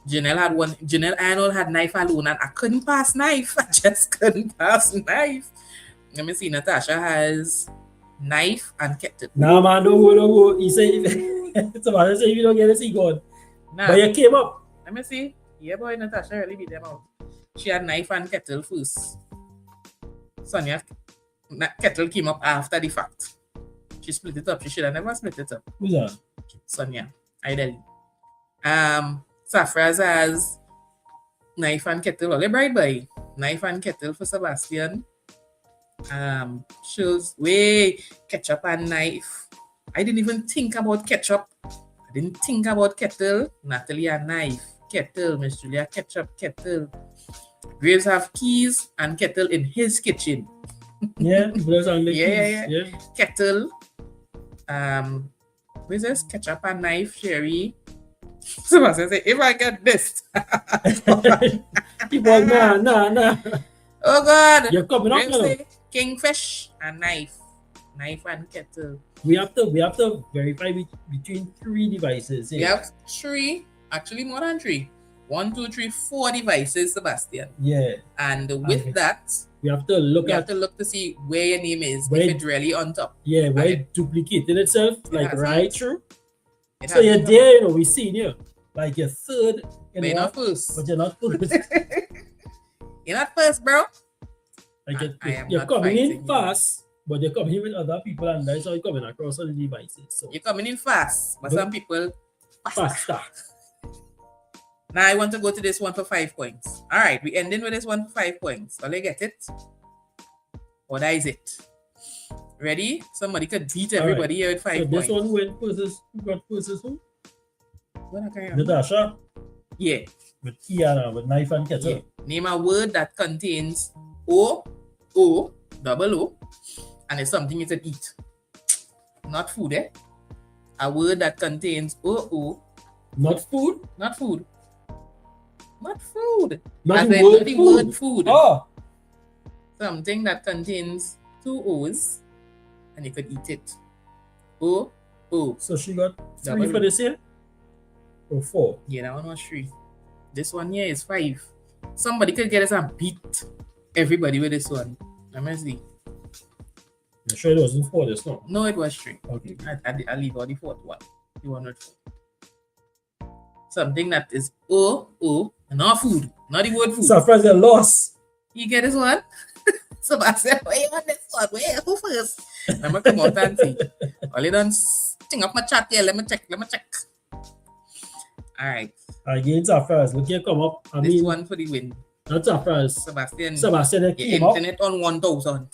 Janelle had one. Janelle and all had knife alone, and I couldn't pass knife. I just couldn't pass knife. Let me see. Natasha has knife and ketchup. Nah, man, don't go. He said, somebody say if you don't get it, he gone. Nah. But you came up. Let me see. Yeah, boy, Natasha really beat them out. She had knife and kettle first. Sonia, kettle came up after the fact. She split it up. She should have never split it up. Who's that? Sonia, I Delhi. Safraz has knife and kettle. All right, boy. Knife and kettle for Sebastian. Shows way ketchup and knife I didn't even think about ketchup. I didn't think about kettle. Natalie a knife. Kettle. Miss Julia ketchup. Kettle. Graves have keys and kettle in his kitchen. Yeah, those are the Yeah. keys. Kettle. Where's this? Ketchup and knife, Sherry. Sebastian say, if I get this. People, nah. Oh God. You're coming up Graves now. say, kingfish and knife. Knife and kettle. We have to verify between 3 devices. We have 3, actually more than 3. 1, 2, 3, 4 devices, Sebastian. Yeah. And with that, we have to look to see where your name is, where if it's really on top. Yeah, where And it duplicated itself, like hasn't. right through. It So you're hasn't. there, we seen you. Like you're third in But you're one, not first. but you're not first. You're not first, bro. Like I am you're not coming in fighting you. fast, but you're coming in with other people, and that's how you're coming across all the devices. So You're coming in fast, but But- some people faster. faster. Now I want to go to this one for 5 points. All right, we ending with this one for 5 points. Will I get it? Or that is it? Ready? Somebody could beat everybody here with 5 So points. this one went versus who got versus who? What I can't remember. Natasha Yeah. with Kiana with knife and kettle. Yeah. Name a word that contains O, double O, and it's something you could eat. Not food, eh? A word that contains O, Not food. not food. Not food. Not As the in word not the food. word food. Oh, Something that contains 2 O's, and you could eat it. O. so she got 3 Double. for this year? Or 4? Yeah, that one was 3. This one here is 5. Somebody could get us and beat everybody with this one. Let me see. You sure it wasn't 4 this no? No, it was 3. Okay. I leave out the 4th one. The one with 4. Something that is O, not food, not the word food. Surprise, you lost. You get this one? So I said, where you want this one? Where? Who first? Let me come out and see. All you done sting up my chat here. Let me check. All right. Again, Surprise, look here, come up. I This mean, one for the win. not Surprise. Sebastian, Sebastian your came up. internet on 1,000.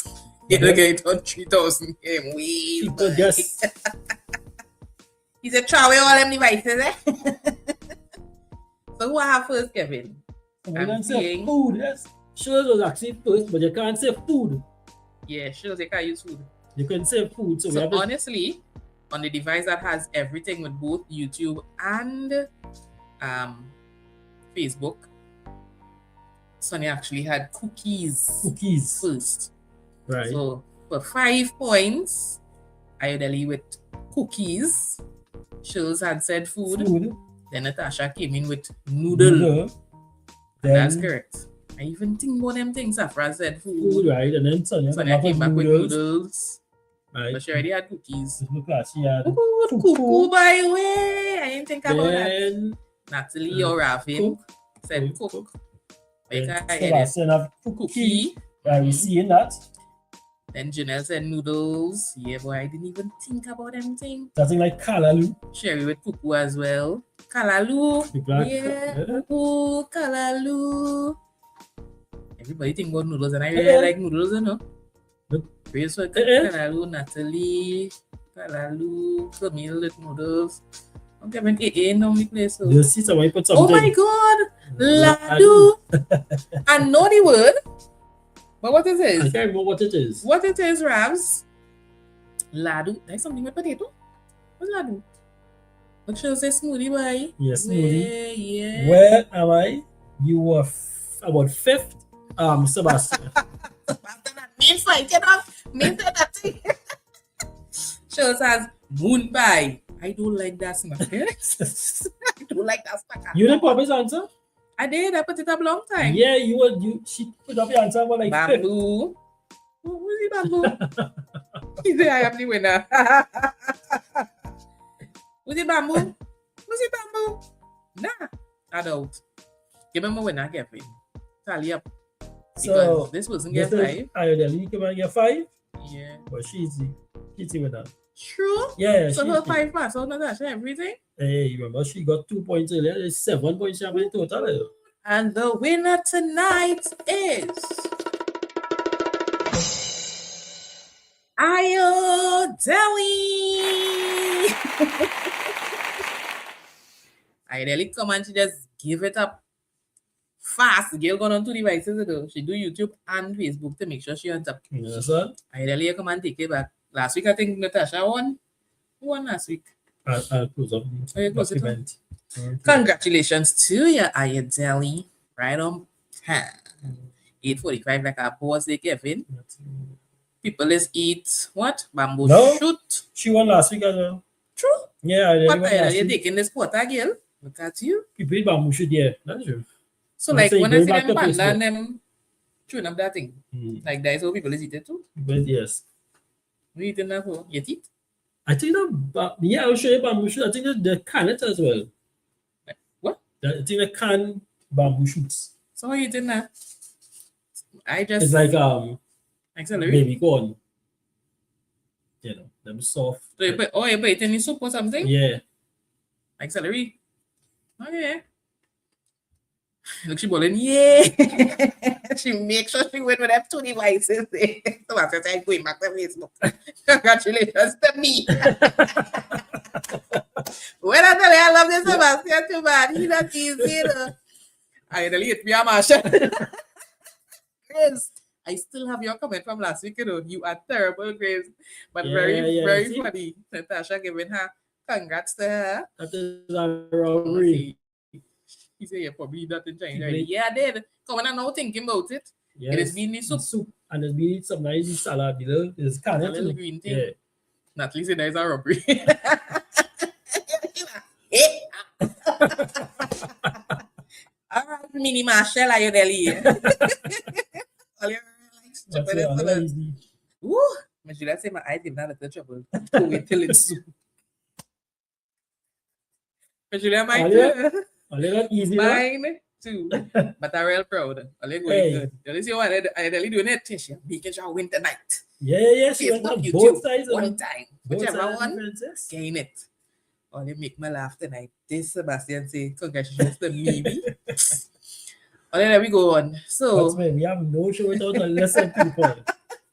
You Yeah. get it on 3,000. Wait. People just He said, try away all them devices, eh? So who I have first, Kevin? we I'm don't say seeing- food. Yes, sure was actually first, but you can't say food. Yeah, sure, they can use food. You can say food, so we So have to honestly, on the device that has everything with both YouTube and Facebook, Sonny actually had cookies cookies, first. right? So for 5 points, Ayodele with cookies. Shills had said food. Then Natasha came in with noodle. Noodle. That's Then correct. I even think about them things. Safra said food, food. right? And then Sonia Sonia came back with noodles. right? But she already had cookies. This look like she had Ooh, cuckoo, by the way. I didn't think about that. then Natalie or Ravin said cook. then Make I edit. Sebastian have cookie. Cookie. Are we seeing that? Then Janelle said noodles. Yeah, boy, I didn't even think about anything. Something like Kalalu. Sherry with cuckoo as well. Kalalu. People are- Yeah, cuckoo, kalalu. Everybody think about noodles, and I Yeah. really like noodles, you know. Yep. Praise for Yeah. kalalu, Natalie, kalalu, Camille with noodles. Okay, when AA now we play so. You see somebody put Oh something. my God, ladu. I know the word, but what it I is? can't remember what it is. What it is, Ravs? Ladu. That's something with potato. What's ladu? Look, she'll say smoothie, boy. Yes, smoothie. Yeah. Where am I? You were about 5th. Sebastian. After that main fight, you know, main that thing. Shows has moon pie. I don't like that snack. I don't like that snack. You didn't pop his answer? I did. I put it up long time. Yeah, you were. She put up your answer for like 5th. Bamboo. Who's the bamboo? He said, I am the winner. Who's the bamboo? Who's the bamboo? Nah, I don't. Give him a winner, Kevin. Tally up. So Because this wasn't this get is 5. Ayodele come and get 5, Yeah. but she's the winner. True. Yeah, So she's her the- 5 pass out Natasha everything. Hey, remember she got 2 points earlier. It's 7 points she have in total. And the winner tonight is Ayodele. I really come and she just give it up fast. Girl gone on 2 devices though. She do YouTube and Facebook to make sure she ends up. Yes, sir. I really come and take it back. Last week I think Natasha won. Who won last week? I'll close up Oh, you the close it up. document. Congratulations to you, Ayadeli. Right on time. 8:45 like our boss they Kevin. People is eat what? Bamboo No. shoot. She won last week as well. True. Yeah, I really What won are last you week. taking this quarter, girl? Look at you. People eat bamboo shoot, yeah. That's true. So I'm like saying when I going see back them to panda Facebook. and them chewing up that thing. Like that is how people is eat it too. But yes. We eating that for you eat? I think yeah, I'll show you bamboo shoot. I think the can it as well. What? I think the can bamboo shoots. So how you eating that? I just It's like like celery. baby corn. You know, them soft. So you put it in the soup or something? Yeah. Like celery. Oh yeah. Look, she bowling. Yeah. She makes sure she went with them 2 devices. So I said, going back to Facebook. Congratulations to me. When I tell you I love this Sebastian too bad, he's not easy. I really hit me a Marshall. Grace, I still have your comment from last week. You know, you are terrible, Grace, but very see? funny. Natasha giving her congrats to her. That is a robbery. He said, "Yeah, probably that in China." Yeah, I did. Come on, I'm now thinking about it. Yes. It is bean soup. Soup. And it's been some nice salad below. It's A kind little of green thing. yeah. Natalie said that is a robbery. All right, mini Marshall, are you there? That's it, easy. Woo! But should I say my eyes give that little trouble? To wait till it's soup. But should I mind too? A little easy. Mine too. But I'm real proud. I'm going good. You see what I really doing it? She's making sure I win tonight. Yeah. She went on both sides of one it. time. Both Whichever sides of one, differences. gain it. Oh, they make me laugh tonight. This Sebastian say, congratulations to me. Oh, then we go on. So, That's right. We have no show without a lesson, people.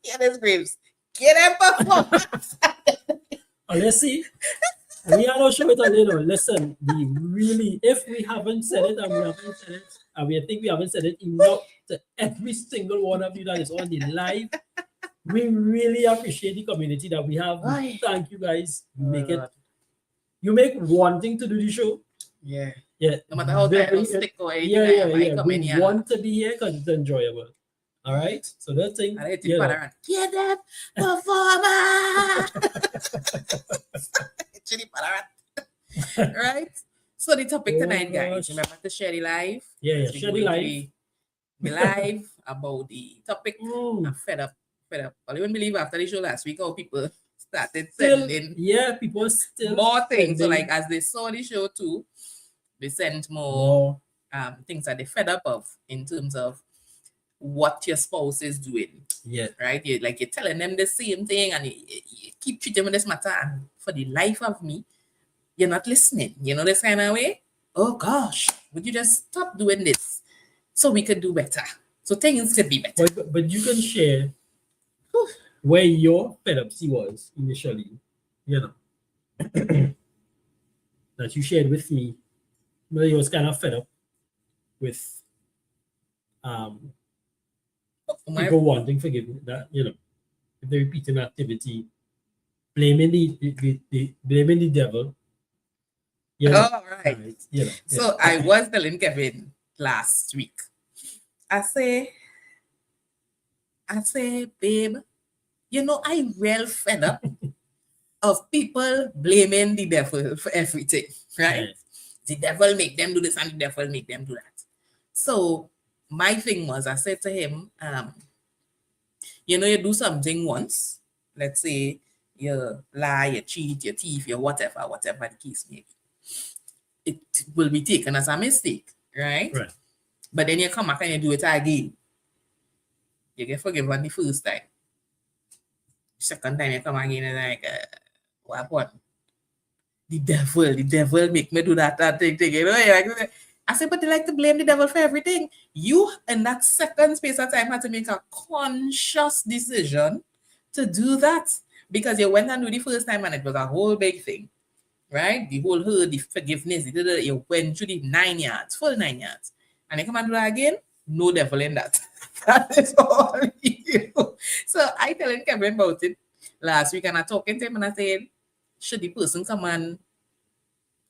yeah, there's Graves. Get them performance. Let's see. We are not sure without listen. We really, if we haven't said it and we haven't said it, and we think we haven't said it enough to every single one of you that is on the live, we really appreciate the community that we have. Aye. Thank you guys. You make wanting to do the show. Yeah. Yeah. No matter how that stick or anything, Yeah. come in We here. want to be here because it's enjoyable. All right. So that thing. And I think get that performer. Right? So the topic tonight, guys, remember to share the live. Yeah, share the live. Be live about the topic. I'm fed up. I wouldn't believe after the show last week how people started sending people still more things. So like as they saw the show too, they sent more things that they fed up of in terms of what your spouse is doing. Yeah. Right? You're telling them the same thing and you keep treating them this matter. And for the life of me, you're not listening. You know this kind of way? Oh gosh, would you just stop doing this so we could do better? So things could be better. But you can share where your fed up was initially, that you shared with me. Where you was kind of fed up with people wanting forgiveness, that if they repeat an activity, blaming the devil. All right. So I I was telling Kevin last week. I say, babe, I'm real fed up of people blaming the devil for everything, right? The devil make them do this and the devil make them do that. So my thing was, I said to him, you do something once, let's say you lie, you cheat, you thief, you whatever the case may be. It will be taken as a mistake, right? But then you come back and you do it again. You get forgiven the first time. Second time you come again and like, what? The devil make me do that thing. I said, but they like to blame the devil for everything. You, in that second space of time, had to make a conscious decision to do that because you went and do the first time and it was a whole big thing. right? The whole herd, the forgiveness, you went through the 9 yards, full 9 yards. And they come and do that again, no devil in that. That is all you. So I telling Kevin about it last week, and I talking to him and I said, should the person come and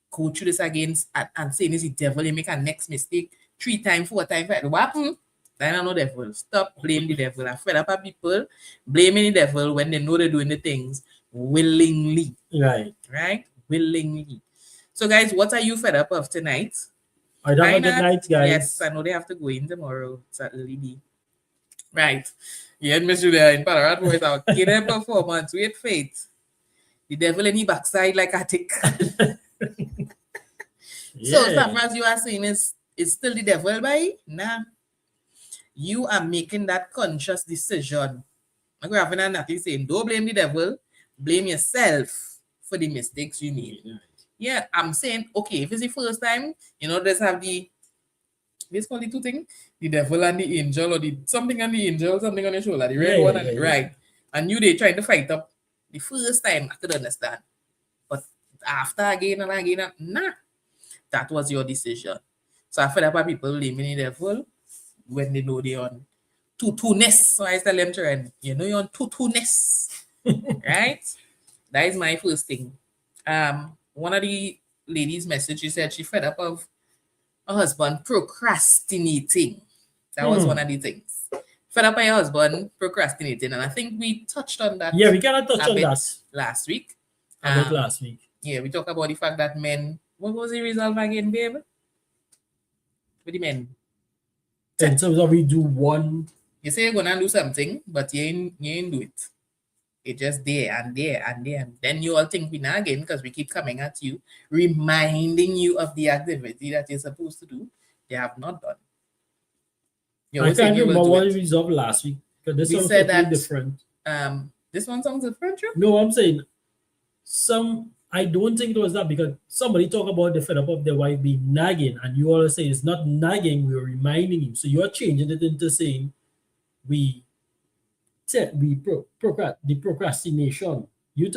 go through this again and saying it's the devil, you make a next mistake 3 times, 4 times, 5 times, what happened? Then I know devil. Stop blaming the devil. I'm fed up of people blaming the devil when they know they're doing the things willingly. Right. Right? Willingly. So guys, what are you fed up of tonight? I don't have a good night, guys. Yes, I know they have to go in tomorrow. It's at early. Right. You had Miss Julia in Parrot with our kid performance. Wait, faith. The devil in the backside like a tick. So, as you are saying, is still the devil by? Nah. You are making that conscious decision. I'm having a nothing saying, don't blame the devil, blame yourself for the mistakes you made. Yeah, I'm saying, okay, if it's the first time, let's have let's call the 2 things, the devil and the angel, or the something on the angel, something on the shoulder, the red one and the right. And they trying to fight up. The first time, I could understand. But after again and again, nah, that was your decision. So I feel like people blaming the devil when they know they're on tutu-ness. So I tell them, children, you're on tutu-ness. Right? That is my first thing. One of the ladies messaged, she said she fed up of her husband procrastinating. That was one of the things. Fed up by your husband procrastinating. And I think we touched on that. Yeah, we cannot touch on that last week. Last week. Yeah, we talked about the fact that men, what was the result again, babe? With the men? In terms of we do one. You say you're gonna do something, but you ain't do it. It's just there and there and there. And then you all think we not again because we keep coming at you, reminding you of the activity that you're supposed to do. They have not done. I can't remember what we resolved last week because this one said that different. This one sounds different, true? No, I'm saying I don't think it was that because somebody talked about the fed up of their wife being nagging, and you all say it's not nagging, we're reminding him. So you're changing it into saying the procrastination. You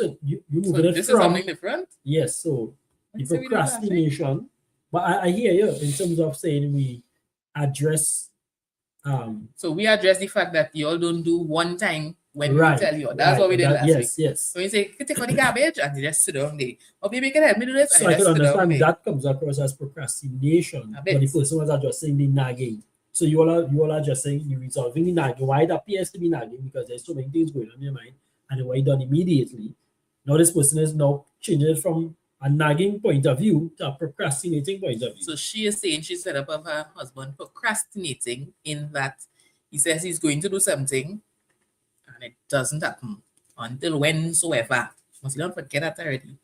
move so it this from is something different? Yes, so the procrastination. But I hear you in terms of saying we address so we address the fact that you all don't do one time when we tell you. That's what we did last week. Yes. So you say, take for the garbage and you just sit down there. Or maybe you can help me do this. So I can understand that comes across as procrastination. But the person was addressing the nagging. So you all are just saying you're resolving the nagging. Why it appears to be nagging because there's so many things going on in your mind and why done immediately. Now this person is now changing it from a nagging point of view to a procrastinating point of view. So she is saying she's fed up of her husband procrastinating in that he says he's going to do something and it doesn't happen until whensoever. Must you don't forget that already.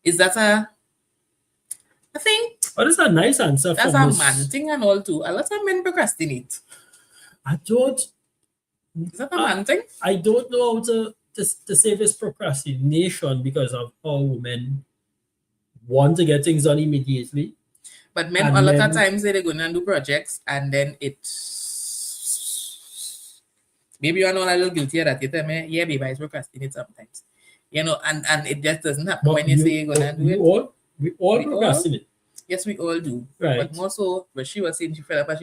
Is that I think that's a nice answer. That's a man thing and all too. A lot of men procrastinate. Is that a man thing? I don't know how to say if it's procrastination because of how women want to get things done immediately. But men, a lot of times they're going to do projects and then maybe you're not a little guilty of that. You tell me, yeah, baby, I procrastinate sometimes. And it just doesn't happen when you say you're going to do it. We all procrastinate. Yes, we all do. Right. But more so, but she was saying she fell apart.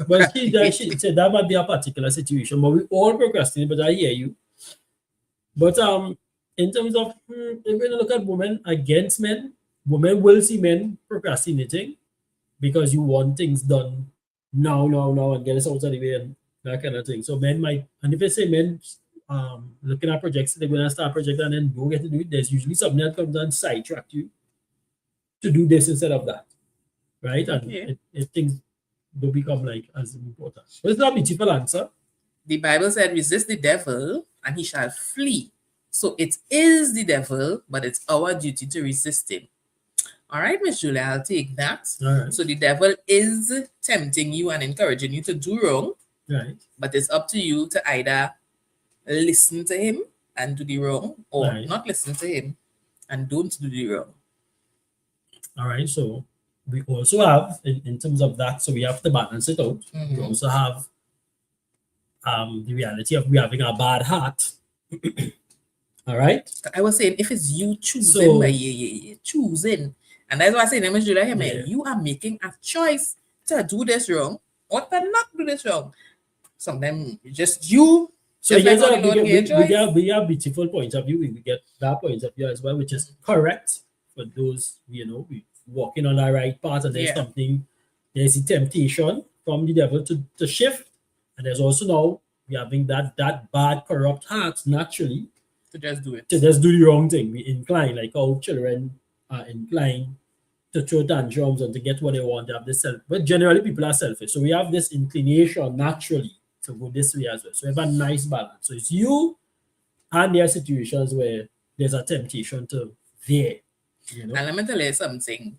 But she said that might be a particular situation, but we all procrastinate, but I hear you. But in terms of if we're look at women against men, women will see men procrastinating because you want things done now, and get us out of the way and that kind of thing. So men might, and if I say men looking at projects, they're going to start a project and then don't get to do it, there's usually something that comes and sidetrack you to do this instead of that. Right? And it things don't become like as important. But it's not a beautiful answer. The Bible said, resist the devil and he shall flee. So it is the devil, but it's our duty to resist him. All right, Miss Julia, I'll take that. All right. So the devil is tempting you and encouraging you to do wrong. Right. But it's up to you to either listen to him and do the wrong or not listen to him and don't do the wrong. All right. So we also have, in terms of that, so we have to balance it out. Mm-hmm. We also have the reality of we having a bad heart All right. I was saying, if it's you choosing, So- but you're choosing, and that's why I say, Ms. Julia, hey, man, Yeah. you are making a choice to do this wrong or to not do this wrong. Sometimes just you. So Just yes, like how the Lord gave choice. we have beautiful points of view. We get that point of view as well, which is correct for those, we walking on the right path, and there's Yeah. something, there's the temptation from the devil to shift, and there's also now we having that bad corrupt heart naturally To just do it. to just do the wrong thing. We incline, like how children are inclined to throw tantrums and to get what they want. They have this but generally people are selfish, so we have this inclination naturally to go this way as well. So we have a nice balance. So it's you, and there are situations where there's a temptation to veer. And let me tell you something.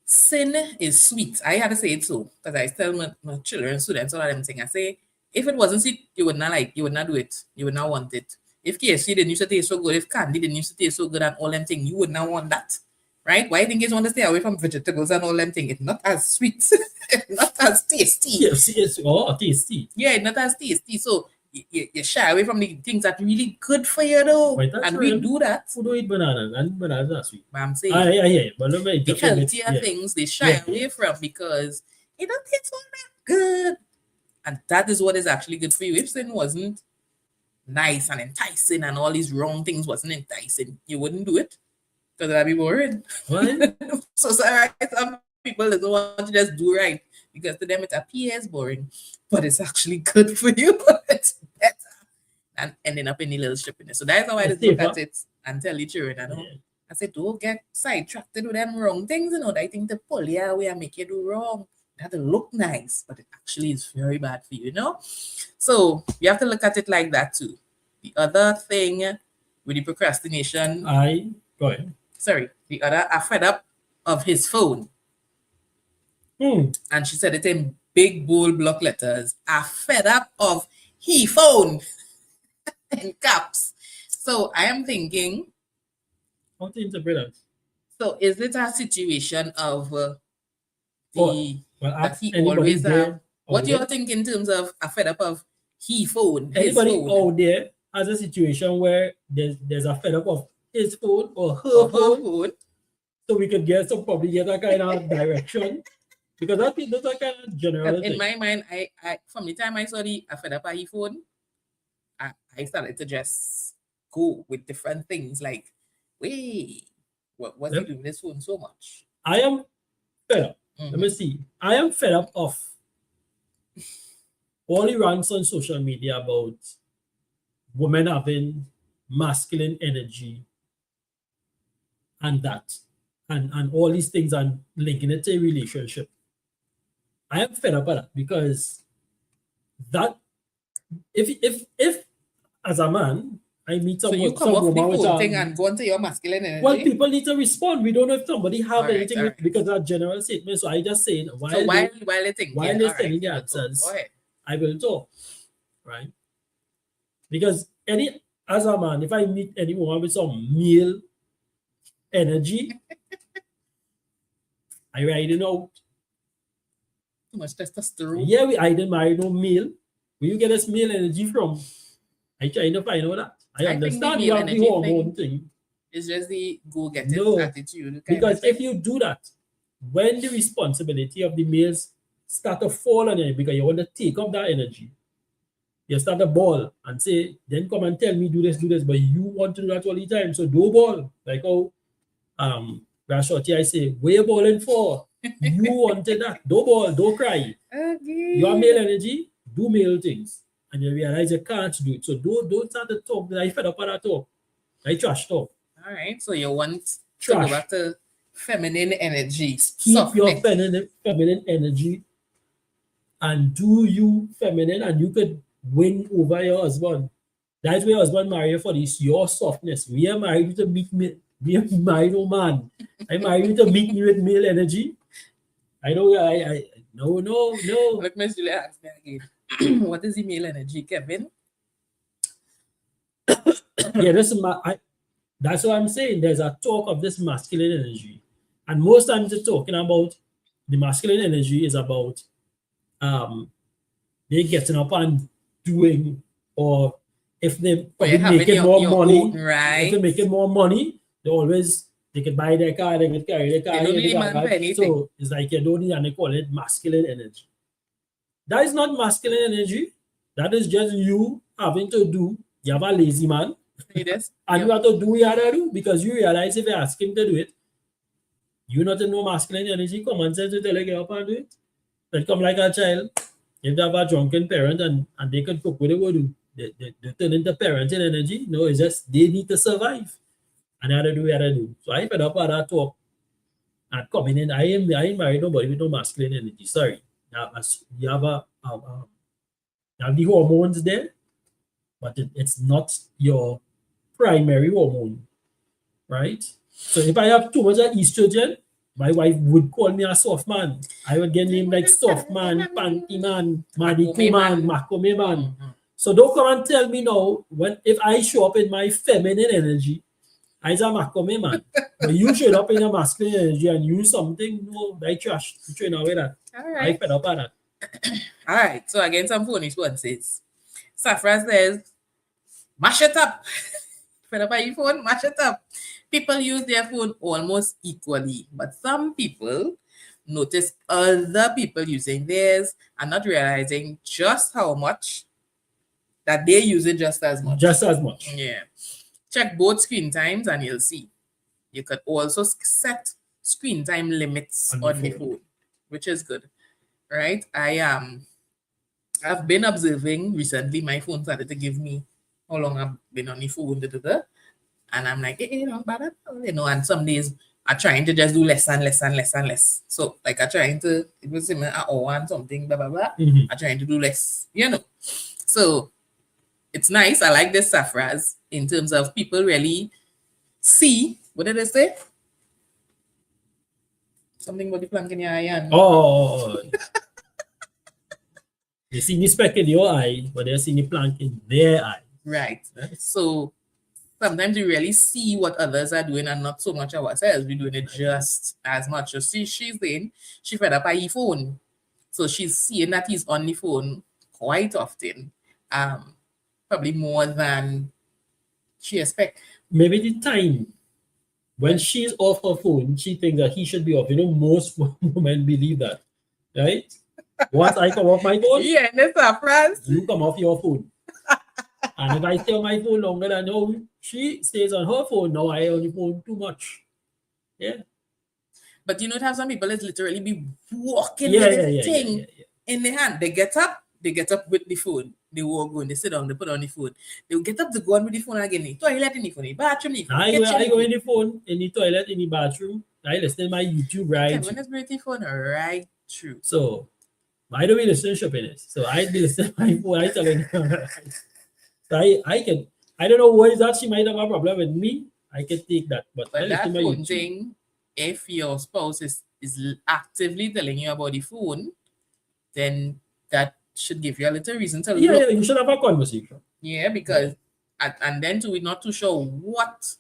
Sin is sweet. I had to say it too, because I tell my children, students, all of them thing. I say, if it wasn't sweet, you would not do it. You would not want it. If KFC didn't used to taste so good, if candy didn't used to taste so good and all them things, you would not want that. Right? Why I think you want to stay away from vegetables and all them things? It's not as sweet. It's not as tasty. Yes, tasty. Yeah, it's not as tasty. So you shy away from the things that really good for you though. Right, that's and real. we do that. Who don't eat bananas? And bananas are sweet. But I'm saying I hear. But let me the healthier things they shy away from because it don't taste all that good. And that is what is actually good for you. If sin wasn't nice and enticing and all these wrong things wasn't enticing, you wouldn't do it. Because that'd be boring. What? So sorry, some people don't want to just do right because to them it appears boring, but it's actually good for you. It's better than ending up in a little strippiness. So that's how I just look at it and tell the children, I said, don't get sidetracked with them wrong things, I think the pull you away and make you do wrong. That'll look nice, but it actually is very bad for you, So you have to look at it like that too. The other thing with the procrastination, go ahead. Sorry, the other are fed up of his phone. And she said it in big bold block letters. Are fed up of he phone in caps. So I am thinking, How to interpret that? so is it a situation of that he anybody always there, what do you think in terms of a fed up of he phone? Anybody his phone? out there has a situation where there's a fed up of his phone or her phone, so we could probably get a kind of direction, because I think those are kind of general. In my mind, I from the time I saw the a fed up of his phone, I started to just go with different things like, wait, what was he doing this phone so much? I am fed up. Let me see. I am fed up of all the rants on social media about women having masculine energy and that, and all these things and linking it to a relationship. I am fed up of that, because that if as a man I meet someone, so you come off the whole thing and go into your masculine energy. Well, people need to respond. We don't know if somebody have All anything right. because that general statement. So I just saying while they're telling the answers, I will talk, right? Because as a man, if I meet any woman with some male energy, I ride it out. Too much testosterone. Yeah, I didn't marry no male. Where you get this male energy from? I try to find out that. I understand you have the hormone thing. It's just the go-getter attitude. Because if you do that, when the responsibility of the males start to fall on you because you want to take up that energy, you start to ball and say, then come and tell me do this, but you want to do that all the time. So do ball. Like how Rashoti, I say, where you balling for? You wanted that. Do ball, don't cry. Okay. You have male energy, do male things. And you realize you can't do it. So don't start to talk. I fed up on that talk. I trash talk. All right. So you want to go back to feminine energy. Keep your feminine energy and do you feminine, and you could win over your husband. That's why your husband marry you for this, your softness. We are married to meet me. We are married no man. I married to meet me with male energy. I know no. Let me actually ask me again. What is the male energy, Kevin? Yeah, that's what I'm saying. There's a talk of this masculine energy, and most times they're talking about the masculine energy is about they getting up and doing, or if they But you're probably making more money, own, right? if they're making more money, they can buy their car, they can carry their car. They don't need man for anything. So it's like you don't need, and they call it masculine energy. That is not masculine energy. That is just you having to do. You have a lazy man. And you have to do what you have to do because you realize if you ask him to do it, you're not in no masculine energy. Common sense to tell you get up and do it. But come like a child. If they have a drunken parent and they can cook what they will do, they turn into parenting energy. No, it's just they need to survive. And they have to do what they have to do. So I fed up with that talk. And coming in, I ain't married nobody with no masculine energy. Sorry. You have the hormones there, but it's not your primary hormone, right? So if I have too much of estrogen, my wife would call me a soft man. I would get named like soft man, panty man, maniku man, makome man. So don't come and tell me now if I show up in my feminine energy, I'm a makome man. But you showed up in a masculine energy and use something, no, like trash. You train away that. All right. I fed up at that. All right. So again, some phone responses. Safra says, mash it up. Fed up by your phone, mash it up. People use their phone almost equally, but some people notice other people using theirs and not realizing just how much that they use it just as much. Just as much. Yeah. Check both screen times and you'll see. You could also set screen time limits on the phone, which is good, right? I've been observing recently. My phone started to give me how long I've been on the phone, and I'm like, not bad at all, And some days I'm trying to just do less and less and less and less. So like I'm trying to, it was an hour and something, blah blah blah. I'm trying to do less, So it's nice. I like this Safras in terms of people really see. What did they say? Something about the plank in your eye. And... Oh. They see the speck in your eye, but they're seeing the plank in their eye. Right. So sometimes we really see what others are doing and not so much ourselves. We're doing it just as much. So she's saying she fed up her phone. So she's seeing that he's on the phone quite often. Probably more than she expects. Maybe the time when she's off her phone, she thinks that he should be off. Most women believe that, right? Once I come off my phone, yeah, that's a phrase. You come off your phone. And if I stay on my phone longer than no, she stays on her phone. Now I on the phone too much. Yeah. But have some people that literally be walking with this thing in the hand. They get up with the phone. They walk on, they sit down, they put on the phone. They will get up to go on with the phone again. The toilet in the phone, the bathroom, the phone. I go in the phone, in the toilet, in the bathroom. I listen to my YouTube right. When it's the phone right through. So I don't be listening to shopping it. So I be listening to my phone. I tell her. So I don't know what is that she might have a problem with me. I can take that. But that phone thing, if your spouse is actively telling you about the phone, then that should give you a little reason to look. Yeah, you should have a conversation. Yeah, because and then we're not too sure what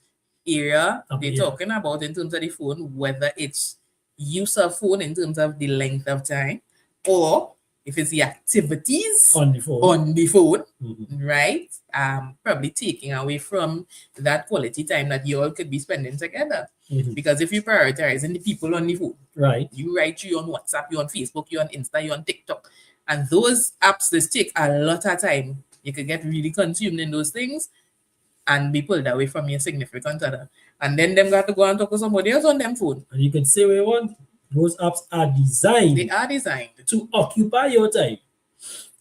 area they're talking about in terms of the phone, whether it's use of phone in terms of the length of time, or if it's the activities on the phone, right? Probably taking away from that quality time that you all could be spending together. Because if you prioritizing the people on the phone, right? You write you on WhatsApp, you on Facebook, you on Insta, you on TikTok, and those apps this take a lot of time. You could get really consumed in those things and be pulled away from your significant other. And then them got to go and talk to somebody else on them phone. And you can say what you want. Those apps are designed. They are designed to occupy your time,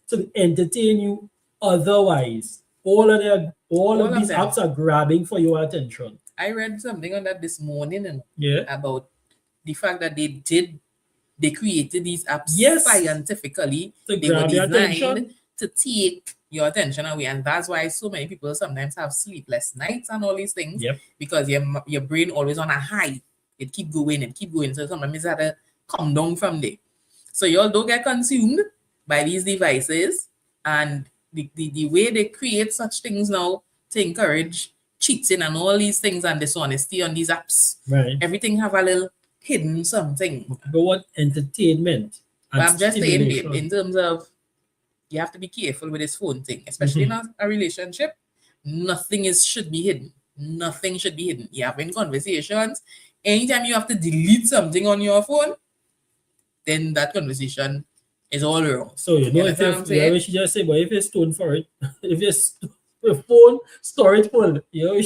to entertain you. Otherwise, all of these apps are grabbing for your attention. I read something on that this morning about the fact that they created these apps scientifically. They were designed to take your attention away, and that's why so many people sometimes have sleepless nights and all these things. Because your brain always on a high. It keep going. So sometimes you have to come down from there. So you all don't get consumed by these devices, and the way they create such things now to encourage cheating and all these things and dishonesty on these apps. Right. Everything have a little hidden something. But what entertainment? But I'm just saying, babe, in terms of you have to be careful with this phone thing, especially in a relationship. Nothing should be hidden. Nothing should be hidden. You're having conversations. Anytime you have to delete something on your phone, then that conversation is all wrong. So you know, if understand what I'm saying? you should just say, but if you're stoned for it, if your phone storage full, you know,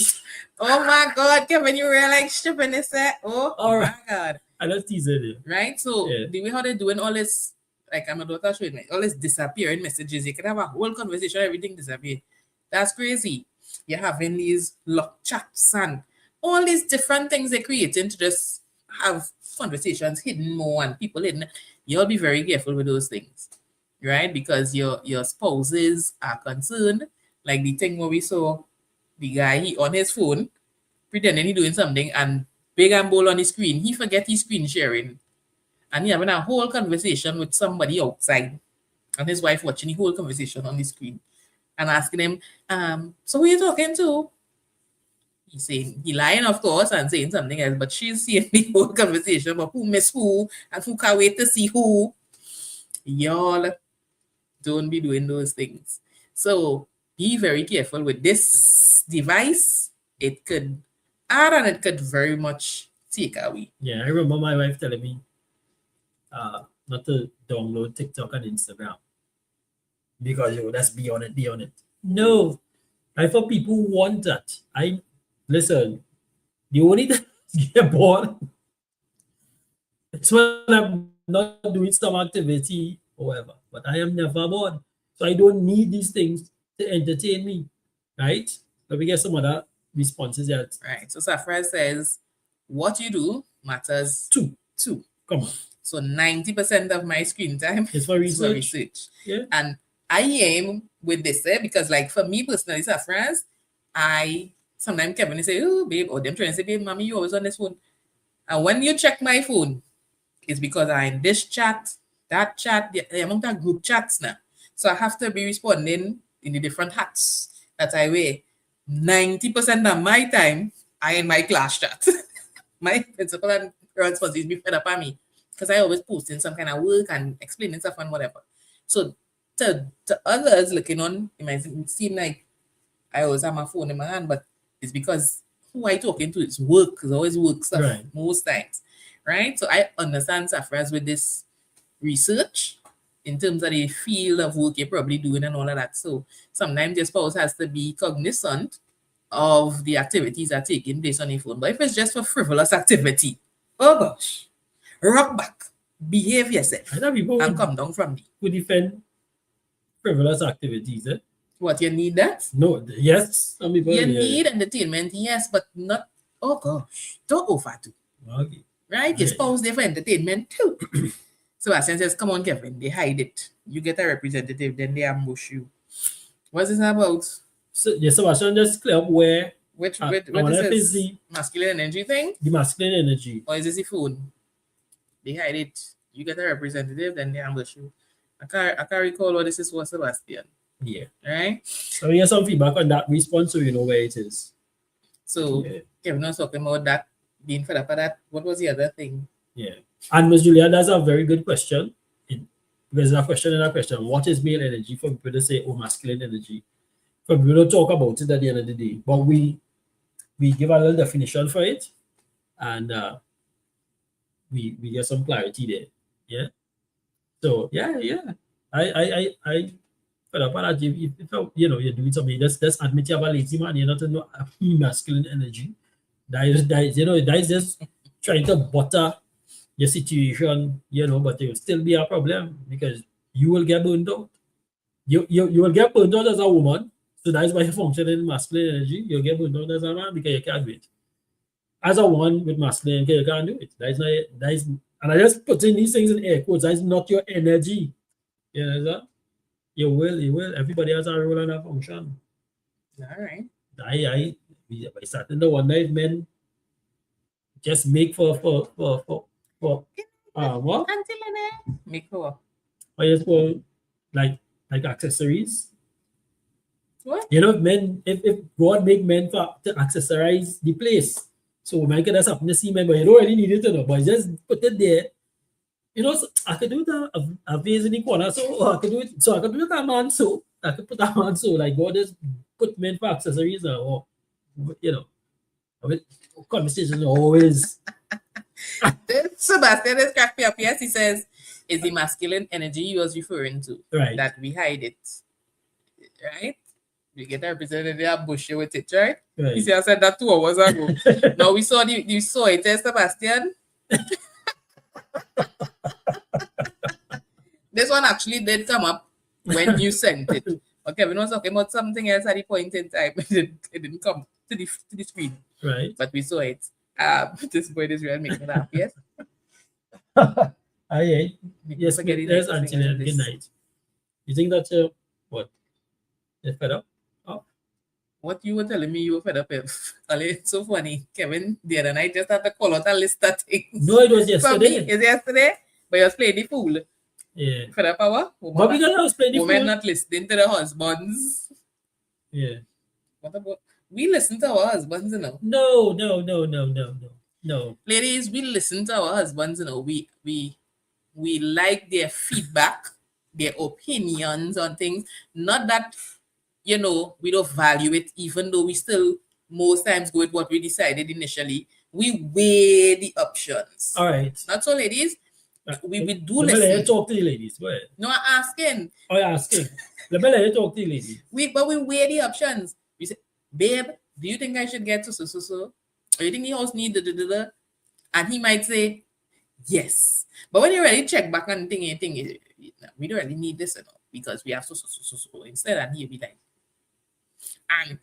Oh my God, Kevin, you were like stripping this set. Oh All my right. God. I just tease it. Right? So Yeah. the way how they're doing all this, like my daughter showed me, all this disappearing messages, you can have a whole conversation, everything disappear. That's crazy. You're having these lock chats and all these different things they're creating to just have conversations hidden more and people hidden. You'll be very careful with those things, right? Because your spouses are concerned. Like the thing where we saw the guy, he on his phone, pretending he doing something, and big and bold on his screen, he forget his screen sharing. And he having a whole conversation with somebody outside. And his wife watching the whole conversation on the screen. And asking him, so who are you talking to? He's saying, he lying, of course, and saying something else, but she's seeing the whole conversation about who miss who and who can't wait to see who. Y'all don't be doing those things. So be very careful with this device. It could add and it could very much take away. Yeah, I remember my wife telling me not to download TikTok and Instagram because let's be on it. No, I for people who want that. Listen, the only thing get bored. It's when I'm not doing some activity or whatever, but I am never bored. So I don't need these things to entertain me, right? Let me get some other responses yet. Right. So Safra says, what you do matters Two. Come on. So 90% of my screen time It's for is for research. research. Yeah. And I aim with this, because like for me personally, Safra, I sometimes Kevin say, oh babe, or them trying to say, babe, mommy, you always on this phone. And when you check my phone, it's because I'm in this chat, that chat, the amount of group chats now. So I have to be responding in the different hats that I wear. 90% of my time, I in my class chat. My principal and responsibilities be fed up on me because I always posting some kind of work and explaining stuff and whatever. So to others looking on, it might seem like I always have my phone in my hand, but it's because who I talking to is work. It's always work stuff Right. most times, right? So I understand Safra's with this research in terms of the field of work you're probably doing and all of that. So sometimes your spouse has to be cognizant of the activities that are taking place on your phone. But if it's just for frivolous activity, oh gosh, rock back, behave yourself, I know people and come down from me. who defend frivolous activities. What, you need that? No, yes. Some people, You need entertainment, yes, but not, oh gosh, don't overdo. Okay. Right? Your Yeah. spouse there for entertainment too. So as says, come on, Kevin, they hide it. You get a representative, then they ambush you. What's this about? So, yes, so I should just clear up where Which I what wanna is face this the masculine energy thing? masculine energy. Or is this the phone? They hide it. You get a representative, then they ambush you. I can't recall what this is for, Sebastian. Yeah. Right? So we get some feedback on that response so you know where it is. So Yeah. Kevin was talking about that, being fed up at that. What was the other thing? Yeah. And Ms. Julia, that's a very good question. There's a question and a question. What is male energy for people to say, oh, masculine energy? For people to talk about it at the end of the day. But we give a little definition for it and we get some clarity there. Yeah. So yeah. I fed up at that. If you're doing something, just admit you have a lazy man, you're not a masculine energy. That is just trying to butter your situation, but it will still be a problem because you will get burned out. You will get burned out as a woman. So that is why you function in masculine energy. You'll get burned out as a man because you can't do it. As a woman with masculine energy, you can't do it. And I just put in these things in air quotes. That is not your energy. You know that? You will. Everybody has a role and a function. All right. I starting the one night men just make for what? Until make for Or just for like accessories. what? Men, if God make men to accessorize the place. So man can just happen to see men, but you don't really need it, but just put it there. So I could do a vase in the corner, so I could do it. So I could do it a man, so I could put a man, so like God just put me in for accessories or you know, I mean, conversations always Sebastian is cracking me up. Yes, he says, is the masculine energy he was referring to. right. That we hide it. Right? We get a representative there bush with it, right? Right. You see, I said that 2 hours ago. Now we saw you saw it, Sebastian. This one actually did come up when you sent it. Okay, we was talking about something else at the point in time. It didn't come to the screen. Right. But we saw it. This boy is really making me laugh, yes? Aye. Yes, there's Anthony. Good night. You think that's what? You're fed up? Oh. What you were telling me you were fed up with. It's so funny. Kevin, the other night just had to call out a list of things. No, it was For me, yesterday. it's yesterday. But you was playing the fool. Yeah. Fed up hour? But because I was playing the Women fool. not listening to the husbands. Yeah. What about we listen to our husbands, you know? No. Ladies, we listen to our husbands, you know. We like their feedback, their opinions on things. Not that, you know, we don't value it, even though we still most times go with what we decided initially. We weigh the options. All right. Not so, ladies. We do Let me listen. talk to the ladies. Go ahead. No, I'm asking. Oh, you're asking. Let me talk to the ladies. But we weigh the options. We say, babe, do you think I should get so? Or you think the house need da? And he might say, yes. But when you really check back on the thing, you think, we don't really need this, you know, because we have so. Instead, and he'll be like, and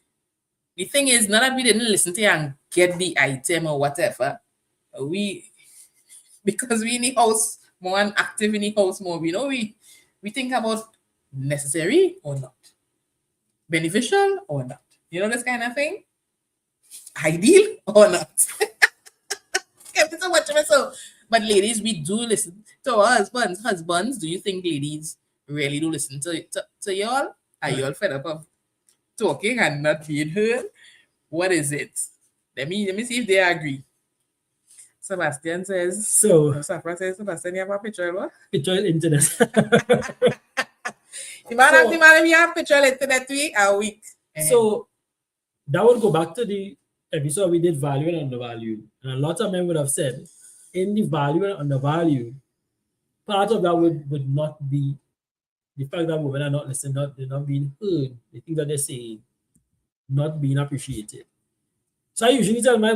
the thing is, not that we didn't listen to you and get the item or whatever, because we in the house more and active in the house more, you know, we think about necessary or not, beneficial or not, you know, this kind of thing, ideal or not. So, but ladies, we do listen to our husbands. Husbands, do you think ladies really do listen to y'all? Are y'all fed up of talking and not being heard? What is it? Let me see if they agree. Sebastian says. So. Safra says, Sebastian, you have a picture, what? Picture internet. The man, you have picture internet a week. So that would go back to the episode we did value and undervalue. And a lot of men would have said, in the value and undervalue, part of that would not be the fact that women are not listening, they're not being heard, the things that they're saying, not being appreciated. So I would usually tell my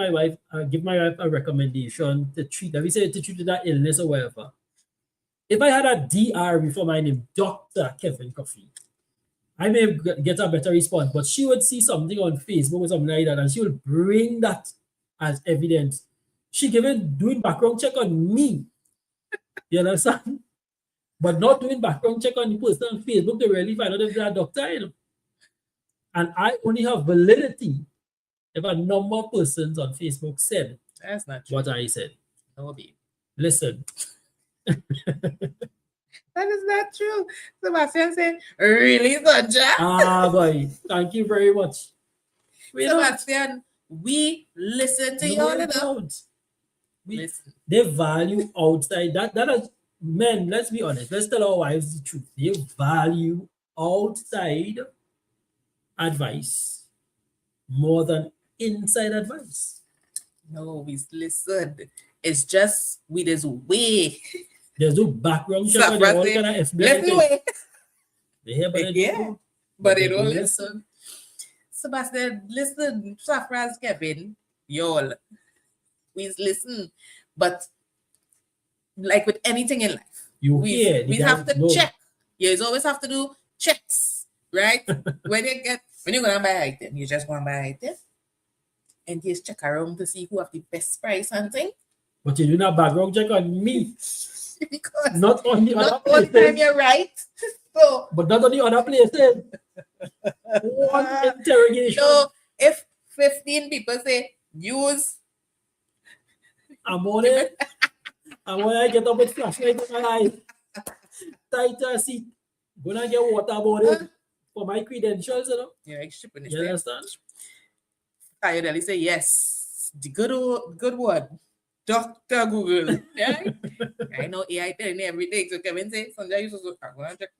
wife, give my wife a recommendation to treat, let me say, to treat that illness or whatever. If I had a DR before my name, Dr. Kevin Coffee, I may get a better response, but she would see something on Facebook or something like that, and she will bring that as evidence. She doing background check on me. You understand? But not doing background check on the person on Facebook to really find out if they're a doctor, you know. And I only have validity if a number of persons on Facebook said that's not true. What I said. No, babe. Listen. That is not true. Sebastian said, really, Sonja? Boy. Thank you very much. Sebastian, we listen to you all about. Listen. They value outside. That is, men, let's be honest. Let's tell our wives the truth. They value outside advice more than inside advice. No, we listen. It's just there's a way. There's no background check. Let's do it. They hear, but they don't listen. Sebastian, listen. Safra's Kevin, y'all. We listen. But like with anything in life, we have to check. You always have to do checks, right? when you're gonna buy an item, you just want to buy an item. And you just check around to see who have the best price and thing. But you do not background check on me. Because not on the other places. Not all the time you're right. So, but not on the other places. One interrogation. So if 15 people say use, I'm on it. And when I get up with flashlight in my eyes, tighter seat, gonna get water about it for my credentials, you know. Yeah, shipping it. You understand? I really say yes. The good one. Dr. Google. Yeah? I know AI telling me everything. So Kevin say, Sonja, you so I'm gonna check.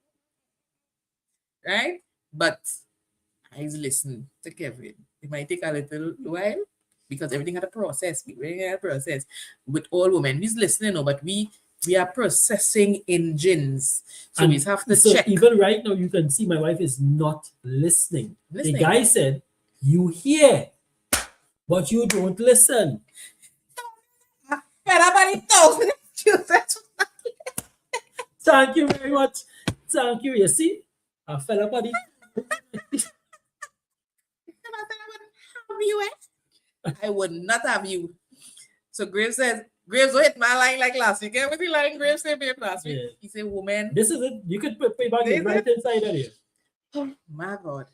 Right? But I listen to Kevin. It might take a little while because everything had a process. Everything had a process. With all women, we's listening now, but we are processing engines. So And we have to so check. even right now, you can see my wife is not listening. Listening. The guy said, "You hear, but you don't listen." Thank you very much. Thank you. You see, a fella buddy. I would not have you. So Graves says, Graves hit my line like last week. What the line Graves said last week? Yeah. He said, woman. This is it. You could put back This right inside of here. Oh my God.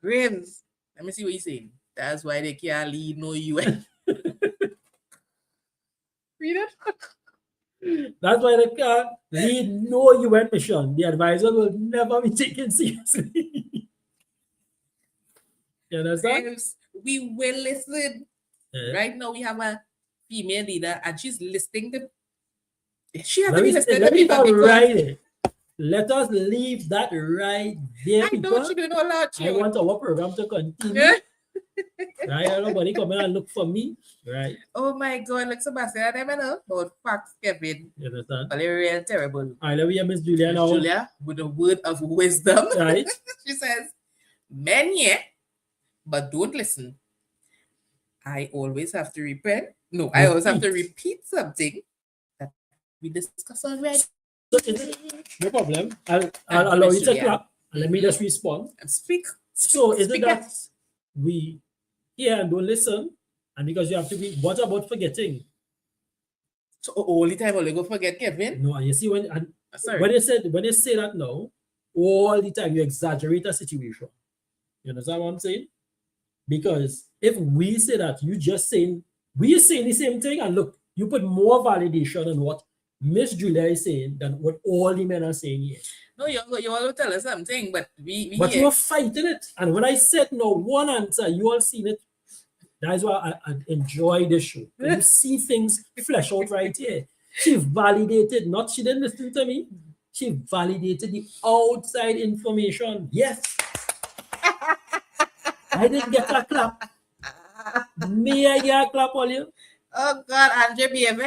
Graves. Let me see what he's saying. That's why they can't lead no UN. Read it. That's why they can't lead no UN mission. The advisor will never be taken seriously. You understand? Graves, we will listen. Yeah. Right now we have a female leader and she's listening to. She has to Let be me listening to let me people start because right there. Let us leave that right there. I know she doing all that. I want our program to continue. Yeah. Right? Everybody come in and look for me. Right? Oh my God, look, Sebastian, I don't know about facts, Kevin. You understand? Well, they're real terrible. All right, let me hear Miss Julia Miss now. Julia, with a word of wisdom, Right? she says, men hear, but don't listen. I always have to repent. No, I always have to repeat something that we discussed already. So no problem. I'll allow you to clap. And let me just respond. And speak. So is it speak that we hear and don't listen? And because you have to be, what about forgetting? So all the time, I'll go forget Kevin. No, and you see when Sorry. when they say that now, all the time you exaggerate a situation. You understand what I'm saying? Because if we say that, you just saying we are saying the same thing, and look, you put more validation on what Miss Julia is saying than what all the men are saying here. No, you all tell us something, but we But hear. you were fighting it. And when I said no, one answer, you all seen it. That's why I enjoy this show. You see things flesh out right here. She validated, not she didn't listen to me. She validated the outside information. Yes. I didn't get a clap. May I get a clap, all you? Oh God, Andre baby.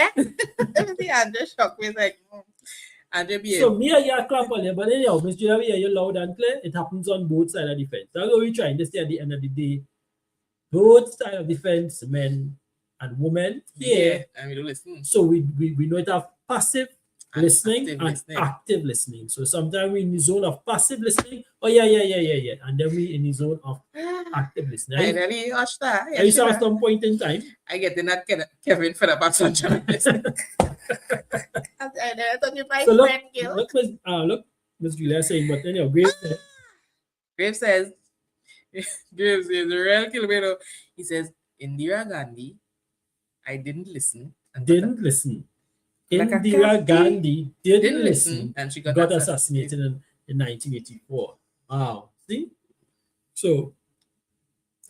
See, Andre shocked me like, Andre baby. So me I get a clap on you, but anyhow, Miss Julia, we hear you loud and clear. It happens on both sides of the fence. That's what we're trying to say at the end of the day. Both sides of the fence, men and women, yeah, and we don't listen. So we know it have passive And listening active and listening. active listening. So sometimes we're in the zone of passive listening. Oh yeah. And then we in the zone of active listening. I really watched that. I used to at some point in time. I get in that Kevin for the box on John. So look, Miss Julia saying, but anyhow, Graves says, Graves is a real kilometer. He says, Indira Gandhi, I didn't listen. Didn't listen. Like a Indira cat, Gandhi didn't listen and she got assassinated in 1984. Wow. See? So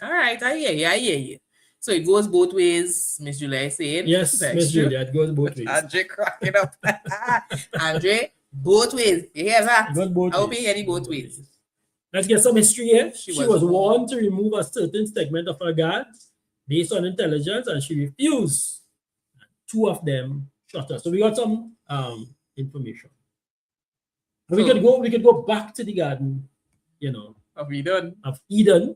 all right, I hear you. So it goes both ways, Miss Julia is saying. yes, Miss Julia, it goes both ways. Andre cracking up. Andre, both ways. You hear that? It goes both I hope ways. you hear both ways. Let's get some history here. She She was was warned to remove a certain segment of her guards based on intelligence, and she refused. Two of them shot her. So we got some information. And we could go back to the garden, Have we done? of Eden.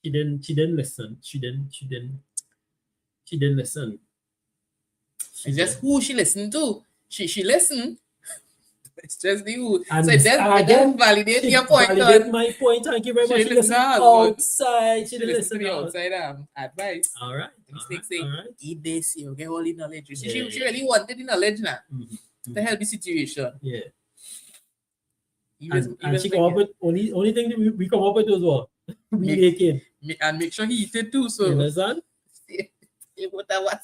She didn't listen. She didn't listen. It's just who she listened to. She listened. It's just the who. And so it doesn't validate She your point. validated my point. Thank you very much. She She listened listened to us, outside. She She didn't listen listen to the outside. outside advice. All right. Mistakes All say, right. eat this, you get all the knowledge. You see, Yeah, she yeah. really wanted the knowledge now Mhm. to help the situation. Yeah. Even And she come up with only thing that we come up with was what? We naked. and make sure he eat it too. You So understand? what that was.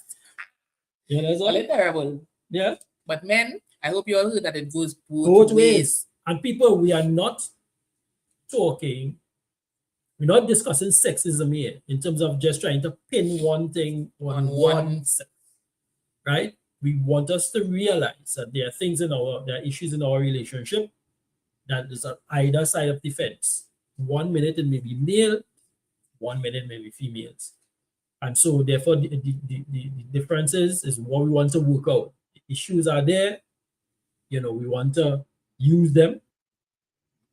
You Well, understand? it's terrible. Yeah. But men, I hope you all heard that it goes Both ways. And people, we are not talking, we're not discussing sexism here in terms of just trying to pin one thing on one sex. Right? We want us to realize that there are issues in our relationship that is on either side of the fence. 1 minute it may be male, 1 minute may be females. And so therefore the differences is what we want to work out. The issues are there, we want to use them,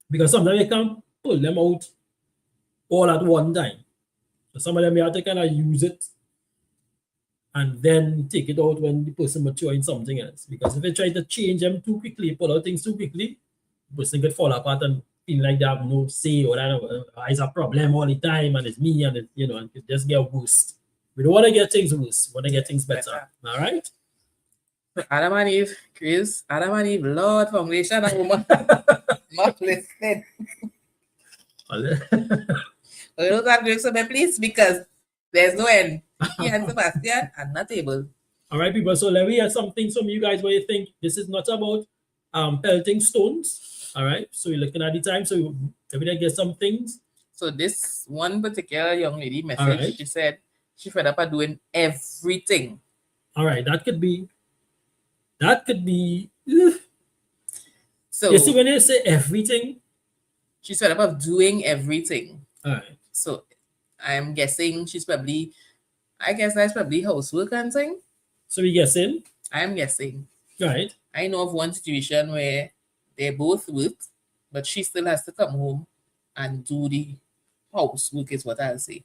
because sometimes you can't pull them out all at one time. So some of them you have to kind of use it and then take it out when the person mature in something else. Because if you try to change them too quickly, pull out things too quickly, the person could fall apart and feel like they have no say, or that it's a problem all the time and it's me, and and it just get worse. We don't want to get things worse. We want to get things better. All right? Adam and Eve, Chris, Adam and Eve, Lord, foundation and woman. Not listening. We don't have grapes on my please, because there's no end. He and Sebastian are not able. All right, people. So let me hear some things from you guys where you think this is not about pelting stones. All right. So you're looking at the time. So let me get some things. So this one particular young lady message, right. She said she fed up at doing everything. All right. That could be. So you see, when you say everything, she's fed up of doing everything. All right. So I'm guessing she's probably, I guess that's probably housework and thing. So we guessing? I'm guessing. Right. I know of one situation where they both work, but she still has to come home and do the housework, is what I'll say.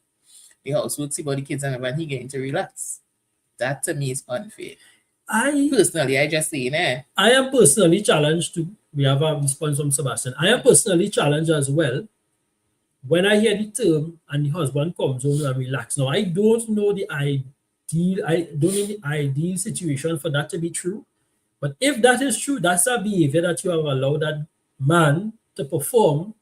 The housework, see about the kids and everyone, he getting to relax. That to me is unfair. Personally, I just say, I am personally challenged to, we have a response from Sebastian. I am personally challenged as well. When I hear the term and the husband comes home and relax. Now, I don't know the ideal situation for that to be true. But if that is true, that's a behavior that you have allowed that man to perform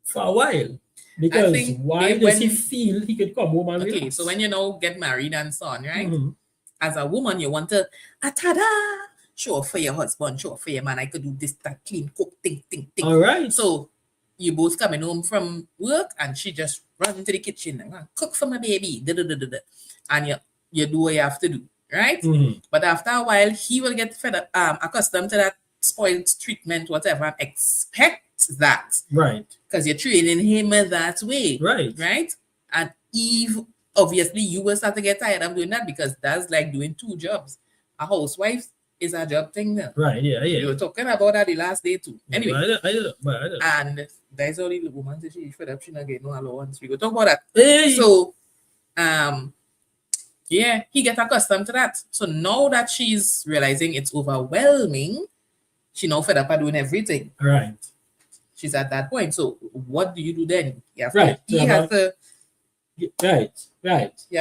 for a while. Because why does he feel he could come home and relax? Okay, so when you get married and so on, right? Mm-hmm. As a woman, you want to, ta-da! Show off for your husband, show off for your man. I could do this, that, clean, cook, think. All right. So you both coming home from work and she just run into the kitchen and cook for my baby. And you do what you have to do, right? Mm-hmm. But after a while, he will get fed up, accustomed to that spoiled treatment, whatever, and expect that. Right. Because you're training him that way. Right. And Eve, obviously, you will start to get tired of doing that, because that's like doing two jobs. A housewife is a job thing now. Right, yeah. You were talking about that the last day too. Anyway. I know. And that's all the woman said she fed up, she not get no allowance. We go talk about that. Hey. So, he get accustomed to that. So now that she's realizing it's overwhelming, she now fed up at doing everything. Right. She's at that point. So what do you do then? Right. Yeah.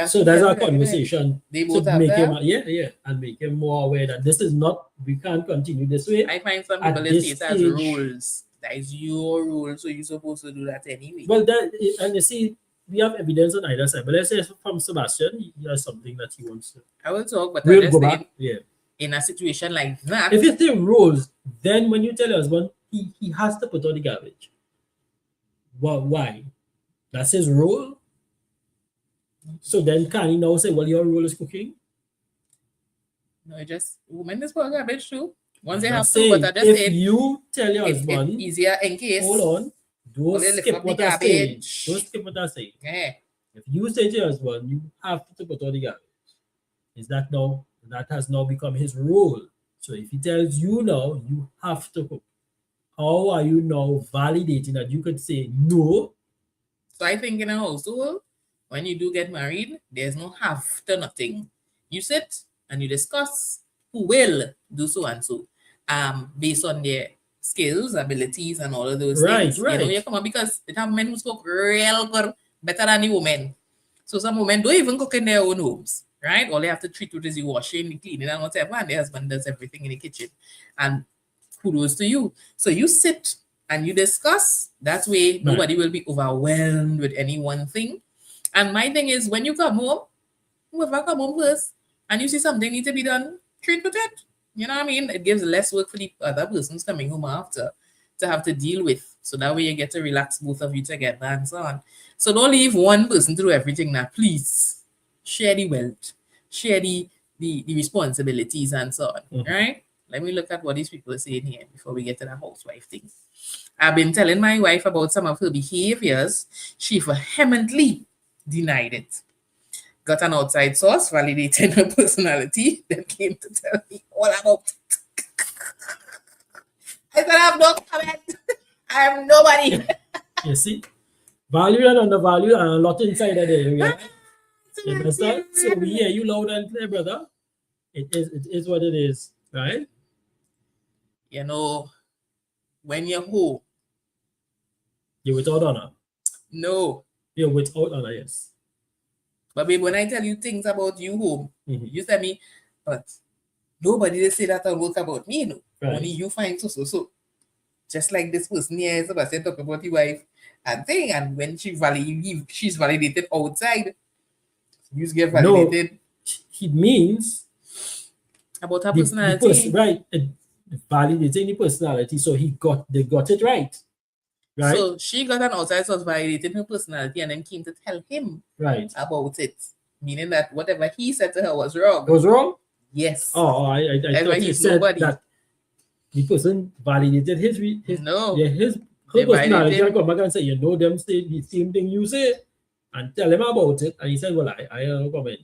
So that's our conversation. They both to have make that. him, and make him more aware that this is not, we can't continue this way. I find some people see it as rules. That is your rule, so you're supposed to do that anyway. Well, and you see, we have evidence on either side. But let's say from Sebastian, he has something that he wants to. I will talk, but we'll go back. Yeah. In a situation like that, if you take rules, then when you tell your husband, he has to put out the garbage. Well, why? That's his role. So then can he now say, well, your role is cooking? No, just women is for garbage too. Once they have to, but I just if you tell your husband, it's easier in case. Hold on. Don't skip what I say. Don't skip what I say. Yeah. If you say to your husband, you have to put out the garbage. Is that now? That has now become his role. So if he tells you now, you have to cook. How are you now validating that you could say no? So I think in a household, when you do get married, there's no have to nothing. You sit and you discuss who will do so and so, based on their skills, abilities, and all of those things. Right. You come on, because it have men who cook real good, better than the women. So some women don't even cook in their own homes, right? All they have to treat with is the washing, the cleaning, and whatever, and their husband does everything in the kitchen. And kudos to you. So you sit and you discuss. That way, nobody will be overwhelmed with any one thing. And my thing is, when you come home, whoever come home first, and you see something need to be done, treat with it. You know what I mean? It gives less work for the other persons coming home after to have to deal with. So that way you get to relax both of you together and so on. So don't leave one person to do everything now. Please share the wealth, share the responsibilities and so on. Right? let me look at what these people are saying here before we get to the housewife thing. I've been telling my wife about some of her behaviors. She vehemently denied it. Got an outside source validating her personality that came to tell me all about it. I said, I have no comment. I am nobody. You see? Value and undervalue and a lot inside of there. You understand? So we hear you loud and clear, brother. It is what it is, right? You know, when you're home. You're without honor. No. You're without honor, yes. But babe, when I tell you things about you home, Mm-hmm. you tell me, but nobody they say that at work about me, no. Right. Only you find so. Just like this person here, Sebastian talk about your wife and thing, and when she's validated outside, you get validated. No, he means about her personality. Right. Validating the personality. So they got it right. Right. So she got an outside source validating her personality and then came to tell him right about it. Meaning that whatever he said to her was wrong. Was wrong? Yes. Oh, I thought you said nobody. That the person validated his no. Yeah, her personality and come back and say, you know them say the same thing you say and tell him about it. And he said, well, I don't comment.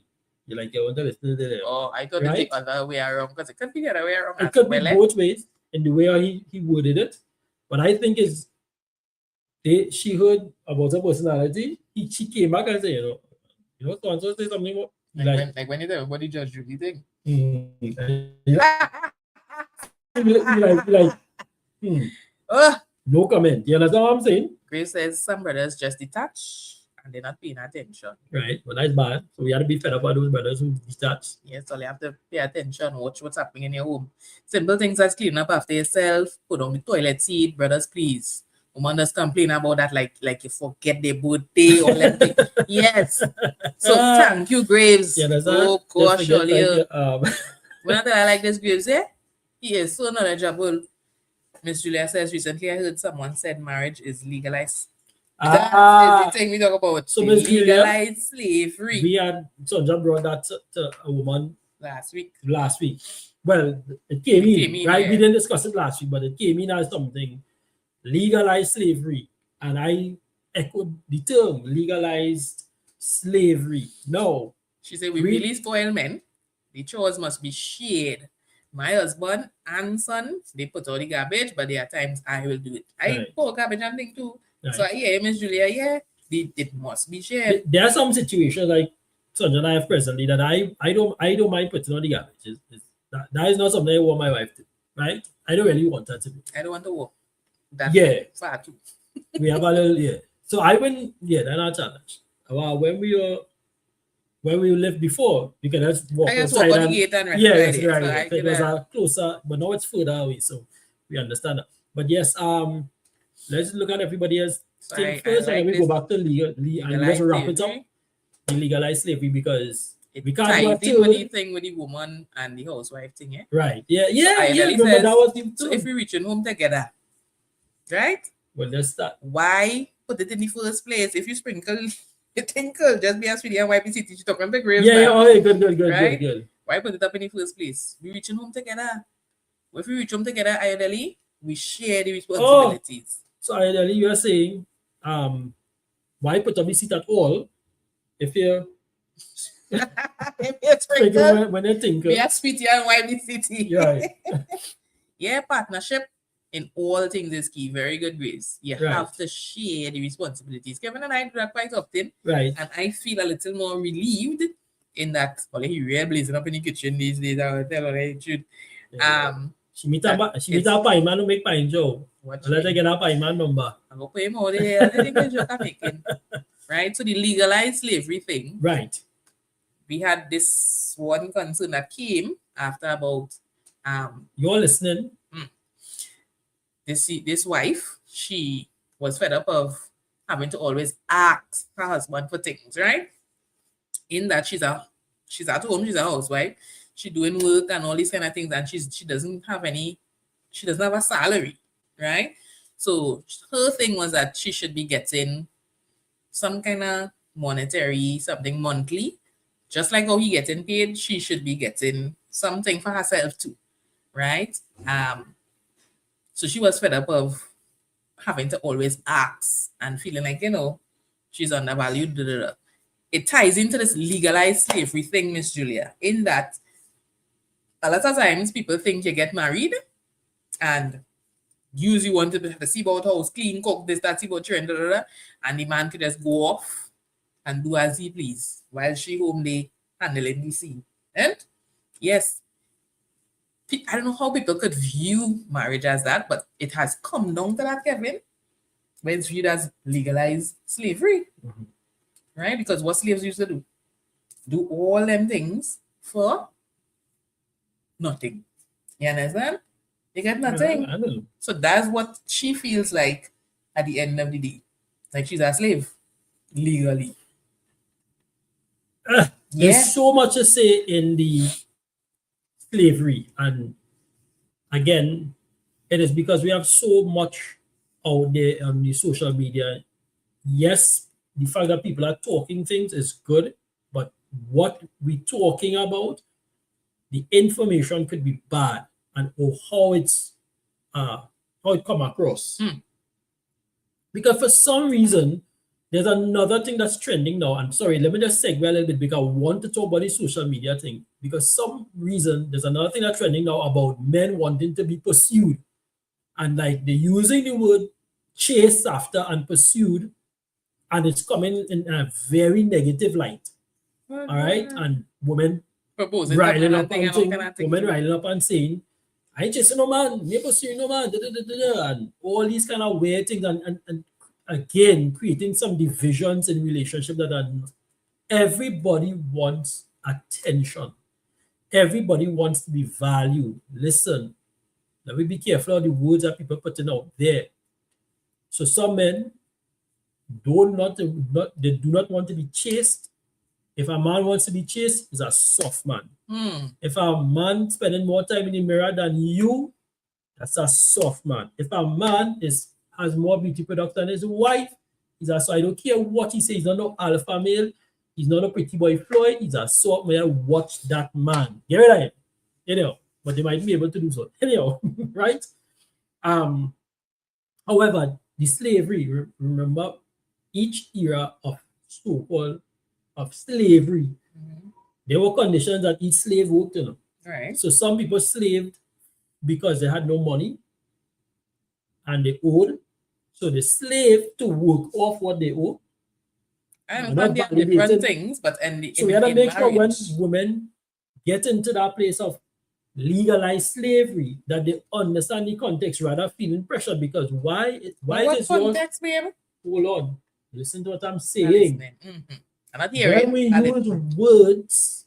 You like you want to listen to them. Oh, I thought right? It the other way around because it could be the other way around. It could be both ways in the way he worded it. But I think she heard about her personality. She came back and said, you know, so and so say something more. Like when you tell everybody judge you, you think? No comment. You understand what I'm saying? Grace says some brothers just detach and they're not paying attention. Right. Well, that's bad. So we have to be fed up by those brothers who detach. Yes, so you have to pay attention, watch what's happening in your home. Simple things as cleaning up after yourself, put on the toilet seat, brothers, please. Women just complain about that like you forget their birthday or anything. Yes. So thank you, Graves. Yeah, oh gosh, surely. When I like this, Graves, he is so knowledgeable. Miss Julia says recently I heard someone said marriage is legalized. That's the thing we talk about. So legalized slavery. We had Sonja brought that to a woman last week. Well, it came in, right? Yeah. We didn't discuss it last week, but it came in as something. Legalized slavery, and I echoed the term legalized slavery. No, she said we really spoil men. The chores must be shared. My husband and son, they put all the garbage, but there are times I will do it. I pour garbage and thing too. Right. So Miss Julia, it must be shared. There are some situations like Sonja and I have presently that I don't mind putting on the garbage. That is not something I want my wife to, right? I don't really want her to do. I don't want to work. Far too. We have a little So I went that's our challenge. When we lived before, you can just walk outside. Walk on the gate and right. So it was closer, but now it's further away, so we understand that. But yes, let's look at everybody else thing first, and then we go back to legal and let's wrap it up. The legalized slavery because we can't do anything with the woman and the housewife thing, yeah? Right. Yeah. Says, that was so if we reach home together. Right? Well, let's start. Why put it in the first place? If you sprinkle, you tinkle, just be as sweetie and wipe the city. Talk on the grave. Good. Why put it up in the first place? We reaching home together. If we reach home together, ideally, we share the responsibilities. So ideally, you are saying, why put up the seat at all? If you're sprinkle, when you tinkle, be as sweetie and wipe the city. Right. Yeah, partnership. In all things is key. Very good, Grace. You have to share the responsibilities. Kevin and I do that quite often. Right. And I feel a little more relieved in that. Well, he really blazing up in the kitchen these days. I will tell her the truth. She meet a pie man who make pie Joe. Let her get a pie man number. I'm going to pay him all day. I think the joke I'm making. Right? So the legalized slavery thing. Right. We had this one concern that came after about... You're listening. This wife, she was fed up of having to always ask her husband for things, right? In that she's at home, she's a housewife, she's doing work and all these kind of things, and she doesn't have a salary, right? So her thing was that she should be getting some kind of monetary something monthly, just like how he getting paid, she should be getting something for herself too. right? So she was fed up of having to always ask and feeling like, she's undervalued. It ties into this legalized slavery thing, Miss Julia, in that a lot of times people think you get married and you want to see about house, clean, cook, this, that, see about children, and the man could just go off and do as he please while she home they handling the scene. And yes, I don't know how people could view marriage as that, but it has come down to that, Kevin, when it's viewed as legalized slavery, right? Because what slaves used to do all them things for nothing. You understand? You get nothing. I know. So that's what she feels like at the end of the day. Like she's a slave, legally. Yeah. There's so much to say in the slavery, and again, it is because we have so much out there on the social media. Yes, the fact that people are talking things is good, but what we're talking about, the information could be bad, and how it come across. Because for some reason, there's another thing that's trending now. I'm sorry, let me just segue a little bit because I want to talk about the social media thing. Because some reason, there's another thing that's trending now about men wanting to be pursued. And like they're using the word chased after and pursued, and it's coming in a very negative light. All right? And women proposing riling up thing and saying, women riling up and saying, I ain't chasing no man, me pursuing no man, and all these kind of weird things, and again creating some divisions in relationship that are everybody wants attention. Everybody wants to be valued. Listen, let me be careful of the words that people putting out there. So some men do not want to be chased. If a man wants to be chased, he's a soft man. If a man spending more time in the mirror than you, that's a soft man. If a man has more beauty products than his wife, he's a soft. I don't care what he says. He's not no alpha male. He's not a pretty boy Floyd. He's a soft man. Watch that man. Get rid of him. But they might be able to do so. Anyhow, right? However, the slavery, remember, each era of so-called of slavery, there were conditions that each slave worked in. Right. So some people slaved because they had no money and they owed. So they slaved to work off what they owe. And there are different things, but so we have to make sure when women get into that place of legalized slavery that they understand the context rather feeling pressure, because why is context, babe? Hold on. Listen to what I'm saying. I'm not hearing. When we use words,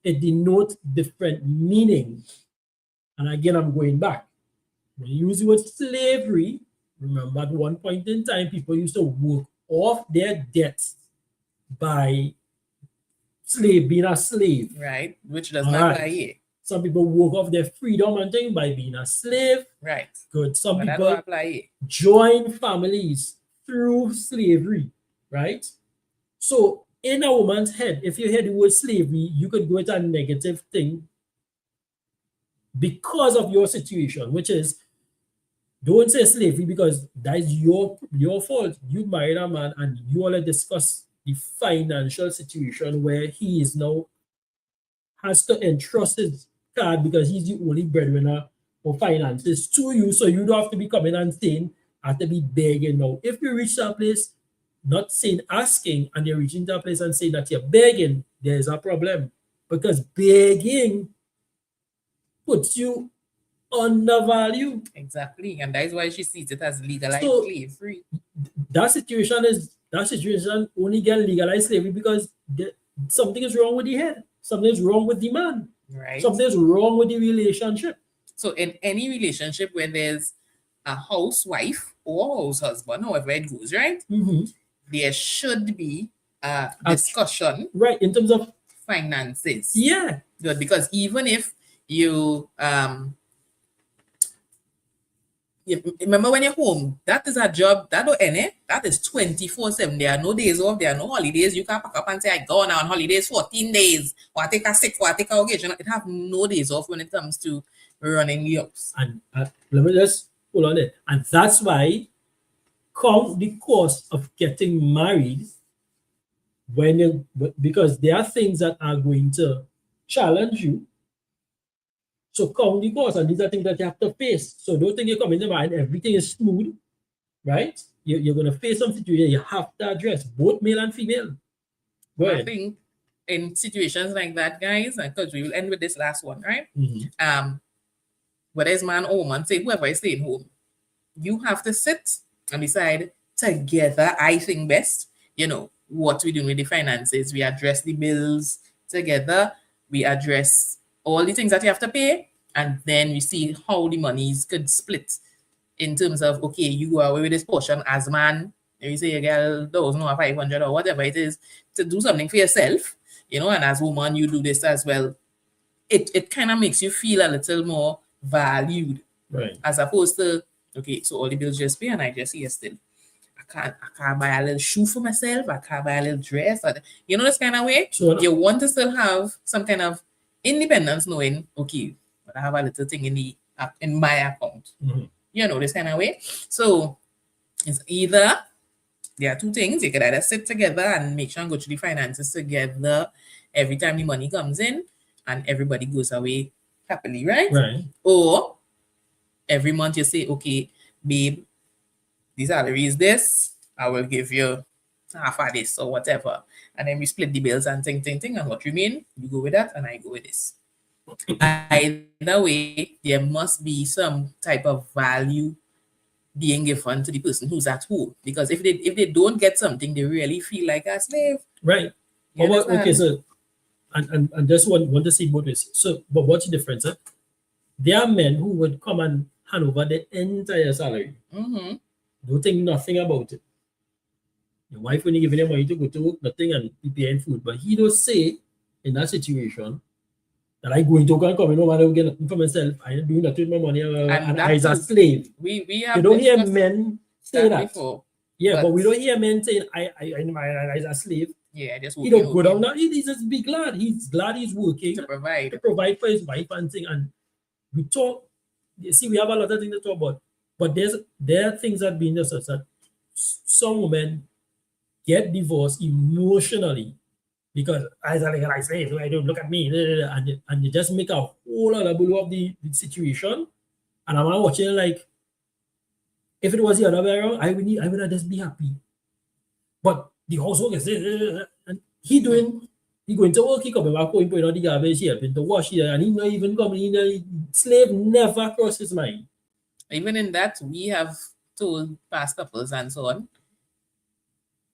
it denotes different meaning. And again, I'm going back. When you use the word slavery, remember at one point in time, people used to work off their debts by being a slave. Right, which does not apply here. Some people work off their freedom and thing by being a slave. Right. Good. Some people join families through slavery. Right? So in a woman's head, if you hear the word slavery, you could go into a negative thing because of your situation, which is, don't say slavery because that is your fault. You married a man and you all discuss the financial situation where he is now has to entrust his card because he's the only breadwinner for finances to you. So you don't have to be coming and saying, I have to be begging now. If you reach that place, not saying asking, and you're reaching that place and saying that you're begging, there's a problem. Because begging puts you undervalued. Exactly. And that is why she sees it as legalized slavery. That situation only get legalized slavery because something is wrong with the head. Something is wrong with the man. Right. Something is wrong with the relationship. So in any relationship where there's a housewife or house husband, however it goes, right? There should be a discussion. Right, in terms of finances. Yeah. Good, because even if you remember when you're home, that is a job that don't end. That is 24/7. There are no days off. There are no holidays. You can't pack up and say, I go on holidays 14 days, or I take a sick, or I take a occasion. It have no days off when it comes to running the house. And let me just hold on it. And that's why count the cost of getting married because there are things that are going to challenge you. So count the cost, and these are things that you have to face. So don't think you come in the mind, everything is smooth, right? You're going to face some situation you have to address, both male and female. Go ahead. I think in situations like that, guys, because we will end with this last one, right? Whether it's man or woman, say whoever is staying home, you have to sit and decide together, I think best, what we do with the finances. We address the bills together. We address all the things that you have to pay, and then we see how the monies could split in terms of, okay, you go away with this portion as man, you say you get 1,000 or 500 or whatever it is to do something for yourself, and as woman, you do this as well. It kind of makes you feel a little more valued, right? As opposed to, okay, so all the bills just pay and I just here still. I can't buy a little shoe for myself. I can't buy a little dress. This kind of way. So, you want to still have some kind of independence, knowing, okay, but I have a little thing in my account. This kind of way. So it's either there are two things. You could either sit together and make sure and go through the finances together every time the money comes in, and everybody goes away happily, right? Right. Or every month you say, okay, babe, the salary is this. I will give you half of this or whatever. And then we split the bills and ting. And what remain, you go with that and I go with this. Either way, there must be some type of value being given to the person who's at home. Because if they don't get something, they really feel like a slave. Right. Okay, so and just want to see both ways. So, but what's the difference? There are men who would come and hand over the entire salary. Don't think nothing about it. Your wife only giving him money to go to work, nothing, and preparing food. But he don't say in that situation that I going to work and come home and I will get nothing for myself. I ain't doing nothing with my money and I is a slave. We have you don't hear men say that. Before, but we don't hear men saying I is a slave. Yeah, just he don't go down now. He just be glad. He's glad he's working to provide for his wife and thing. And we talk. You see, we have a lot of things to talk about. But there are things that being just that some women get divorced emotionally because I say, I don't look at me, and you just make a whole lot of bull of the situation. And I'm watching like, if it was the other way around, I would just be happy. But the housework is and he going to work, he coming back home, putting on the garbage, he helping to wash here, and he not even coming. Slave never crossed his mind. Even in that, we have told past couples and so on,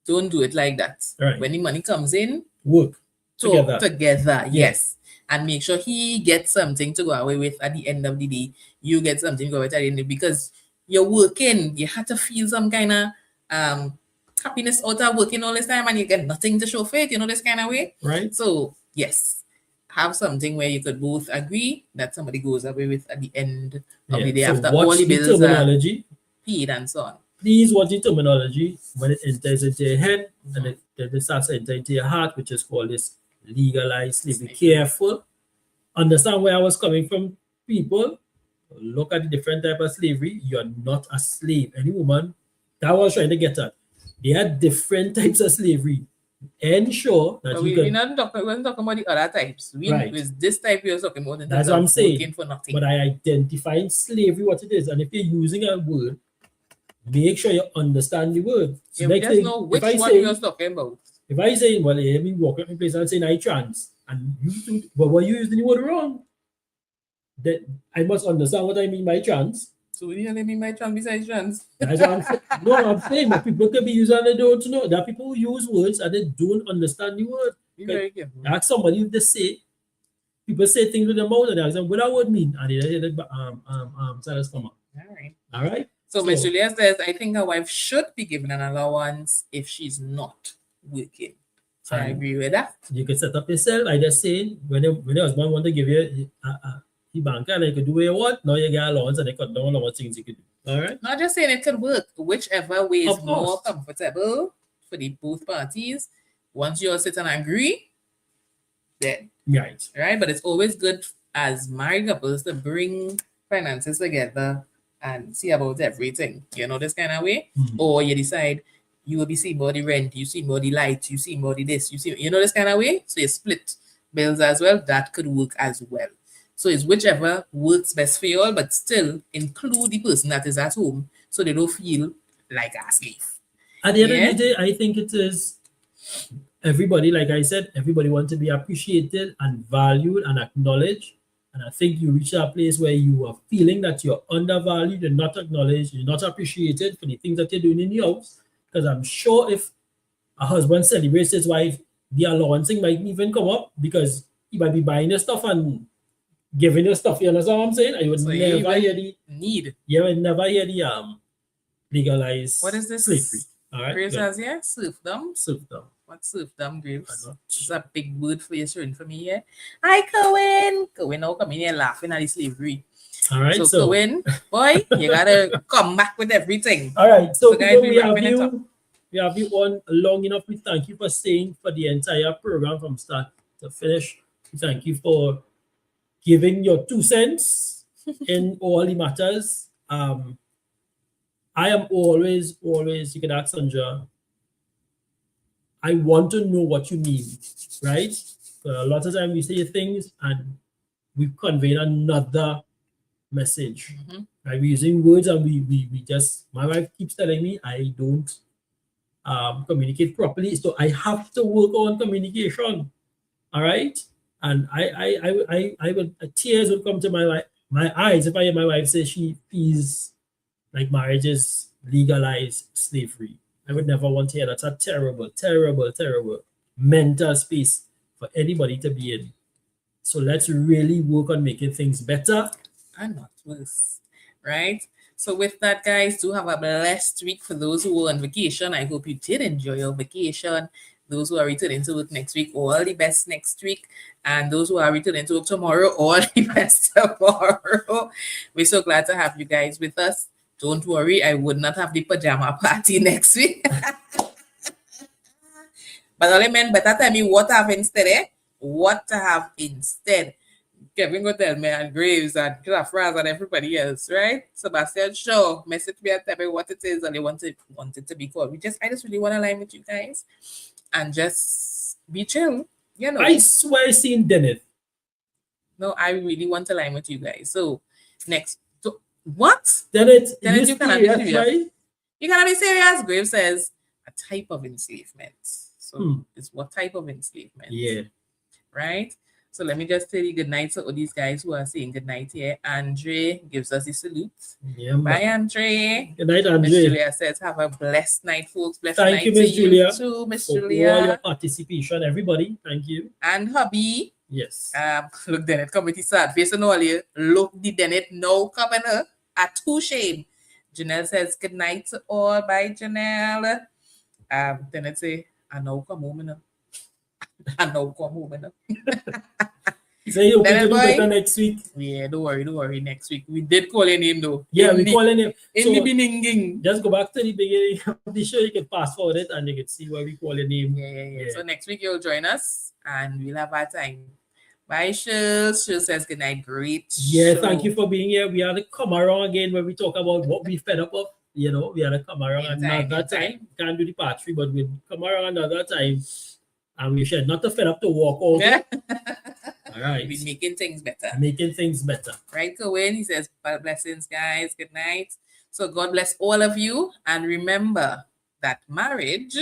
don't do it like that. Right. When the money comes in, work together, yes. And make sure he gets something to go away with at the end of the day. You get something to go away with at the end of the day, because you're working. You have to feel some kind of happiness out of working all this time and you get nothing to show for it, this kind of way. Right. So, yes. Have something where you could both agree that somebody goes away with at the end of the day, so after all the bills are paid and so on. Please watch the terminology when it enters into your head and it starts to enter into your heart, which is called this legalized slavery. Be careful. Understand where I was coming from, people. Look at the different type of slavery. You're not a slave. Any woman, that was trying to get at. There are different types of slavery. Ensure that we're not talking about the other types. With this type we're talking about. That's what I'm saying. For nothing. But I identify in slavery what it is. And if you're using a word, make sure you understand the word. So we just know which one you're talking about. If I say, well, let me walk up in place and say I trans, and you but when you using the word wrong, that I must understand what I mean by trans. So what do you mean by trans besides trans? That's what I'm saying. No, I'm saying that people can be using and they don't know. There are people who use words and they don't understand the word. Be very careful. Ask somebody if they say, people say things with their mouth and they ask them, what that word mean? And they say, silence come up. All right. So Ms. Julia says, I think a wife should be given an allowance if she's not working. So I agree with that. You can set up yourself. I just saying, when your husband want to give you the bank, and you could do what you want. Now you get allowance and they cut down on what things you could do. All right. Not just saying it could work, whichever way is Of more course. comfortable for the both parties. Once you all sit and agree, then Right. right. But it's always good as married couples to bring finances together and see about everything. You know, this kind of way. Mhm. Or you decide you will be seeing more the rent, you see more the light, you see more the this, you know, this kind of way. So you split bills as well. That could work as well. So it's whichever works best for you all, but still include the person that is at home so they don't feel like a slave. At the end Yeah. of the day, I think it is everybody, like I said, everybody wants to be appreciated and valued and acknowledged. And I think you reach a place where you are feeling that you're undervalued, you're not acknowledged, you're not appreciated for the things that you're doing in the house. Because I'm sure if a husband celebrates his wife, the allowancing might even come up because he might be buying your stuff and giving your stuff. You understand what I'm saying? I would So you never even hear the need. you would never hear the legalized What is this? slavery. All right. Graves good. says, yeah, serfdom. Serfdom. What's serfdom, Graves? I'm not It's a big word for you showing for me here. Hi, Cohen. Cohen now coming here laughing at the slavery. All right. So, So Cohen, boy, you gotta come back with everything. all right. So So guys, people, we we have wrapping it up. you. We have you on long enough. We thank you for staying for the entire program from start to finish. We thank you for giving your 2 cents in all the matters. I am always, you can ask Sandra, I want to know what you mean, right? So a lot of times we say things and we convey another message. Mhm. Right? We're using words and we just, my wife keeps telling me I don't communicate properly. So I have to work on communication. All right. And I would tears would come to my eyes if I hear my wife say she feels like marriage is legalized slavery. I would never want to hear that. That's a terrible, terrible, terrible mental space for anybody to be in. So let's really work on making things better. And not worse, right? So with that, guys, do have a blessed week. For those who were on vacation, I hope you did enjoy your vacation. Those who are returning to work next week, all the best next week. And those who are returning to work tomorrow, all the best tomorrow. We're so glad to have you guys with us. Don't worry, I would not have the pajama party next week. But all I meant, better tell me what to have instead, eh? What to have instead. Kevin go tell me and Graves and Franz and everybody else, right? Sebastian, sure, message me and tell me what it is and they want it to be called. I just really want to line with you guys and just be chill, you know. I swear I seen Dennis. No, I really want to line with you guys. So next, what? Dennis, Dennis, you cannot be serious, serious. right? You cannot be serious. Graves says a type of enslavement. So it's what type of enslavement? Yeah. Right? So let me just tell you good night to all these guys who are saying good night here. Andre gives us a salute. Yeah, Bye, Andre. Good night, Miss Andre. Julia says, have a blessed night, folks. Blessed Thank night you, to Miss Julia, you too, Miss for all Julia. your participation, everybody. Thank you. And hubby. Yes. Look, Dennett, come with his sad face and all you. Look, the Dennett no coming her at too shame. Janelle says, good night to all. Bye, Janelle. Dennett say, I know come home now. I know come home now. So you hoping to do Boy. better next week? Yeah, don't worry. Next week. We did call your name though. Yeah, In we the- calling him. In So the beginning. just go back to the beginning of the show. You can fast forward it and you can see where we call your name. Yeah. So next week you'll join us and we'll have our time. Bye, Shils. Shils says good night. Great. Yeah, show. thank you for being here. We had to come around again when we talk about what we fed up of. You know, we had to come around another time. Can't do the part 3, but we'll come around another time. And we should not to fed up to walk over. Yeah. All right. We're making things better. Making things better. Right, Cohen? He says, blessings, guys. Good night. So God bless all of you. And remember that marriage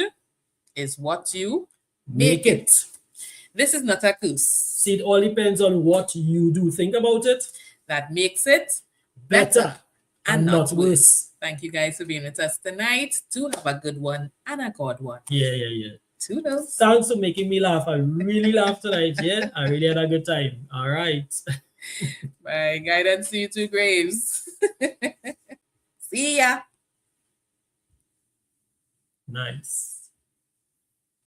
is what you make it. This is not a curse. See, it all depends on what you do. Think about it. That makes it Better and not worse. Thank you guys for being with us tonight. Do have a good one and a God one. Yeah. Toodles. Thanks for making me laugh. I really laughed tonight. Yeah, I really had a good time. All right. Bye. Guidance to you two Graves. See ya. Nice.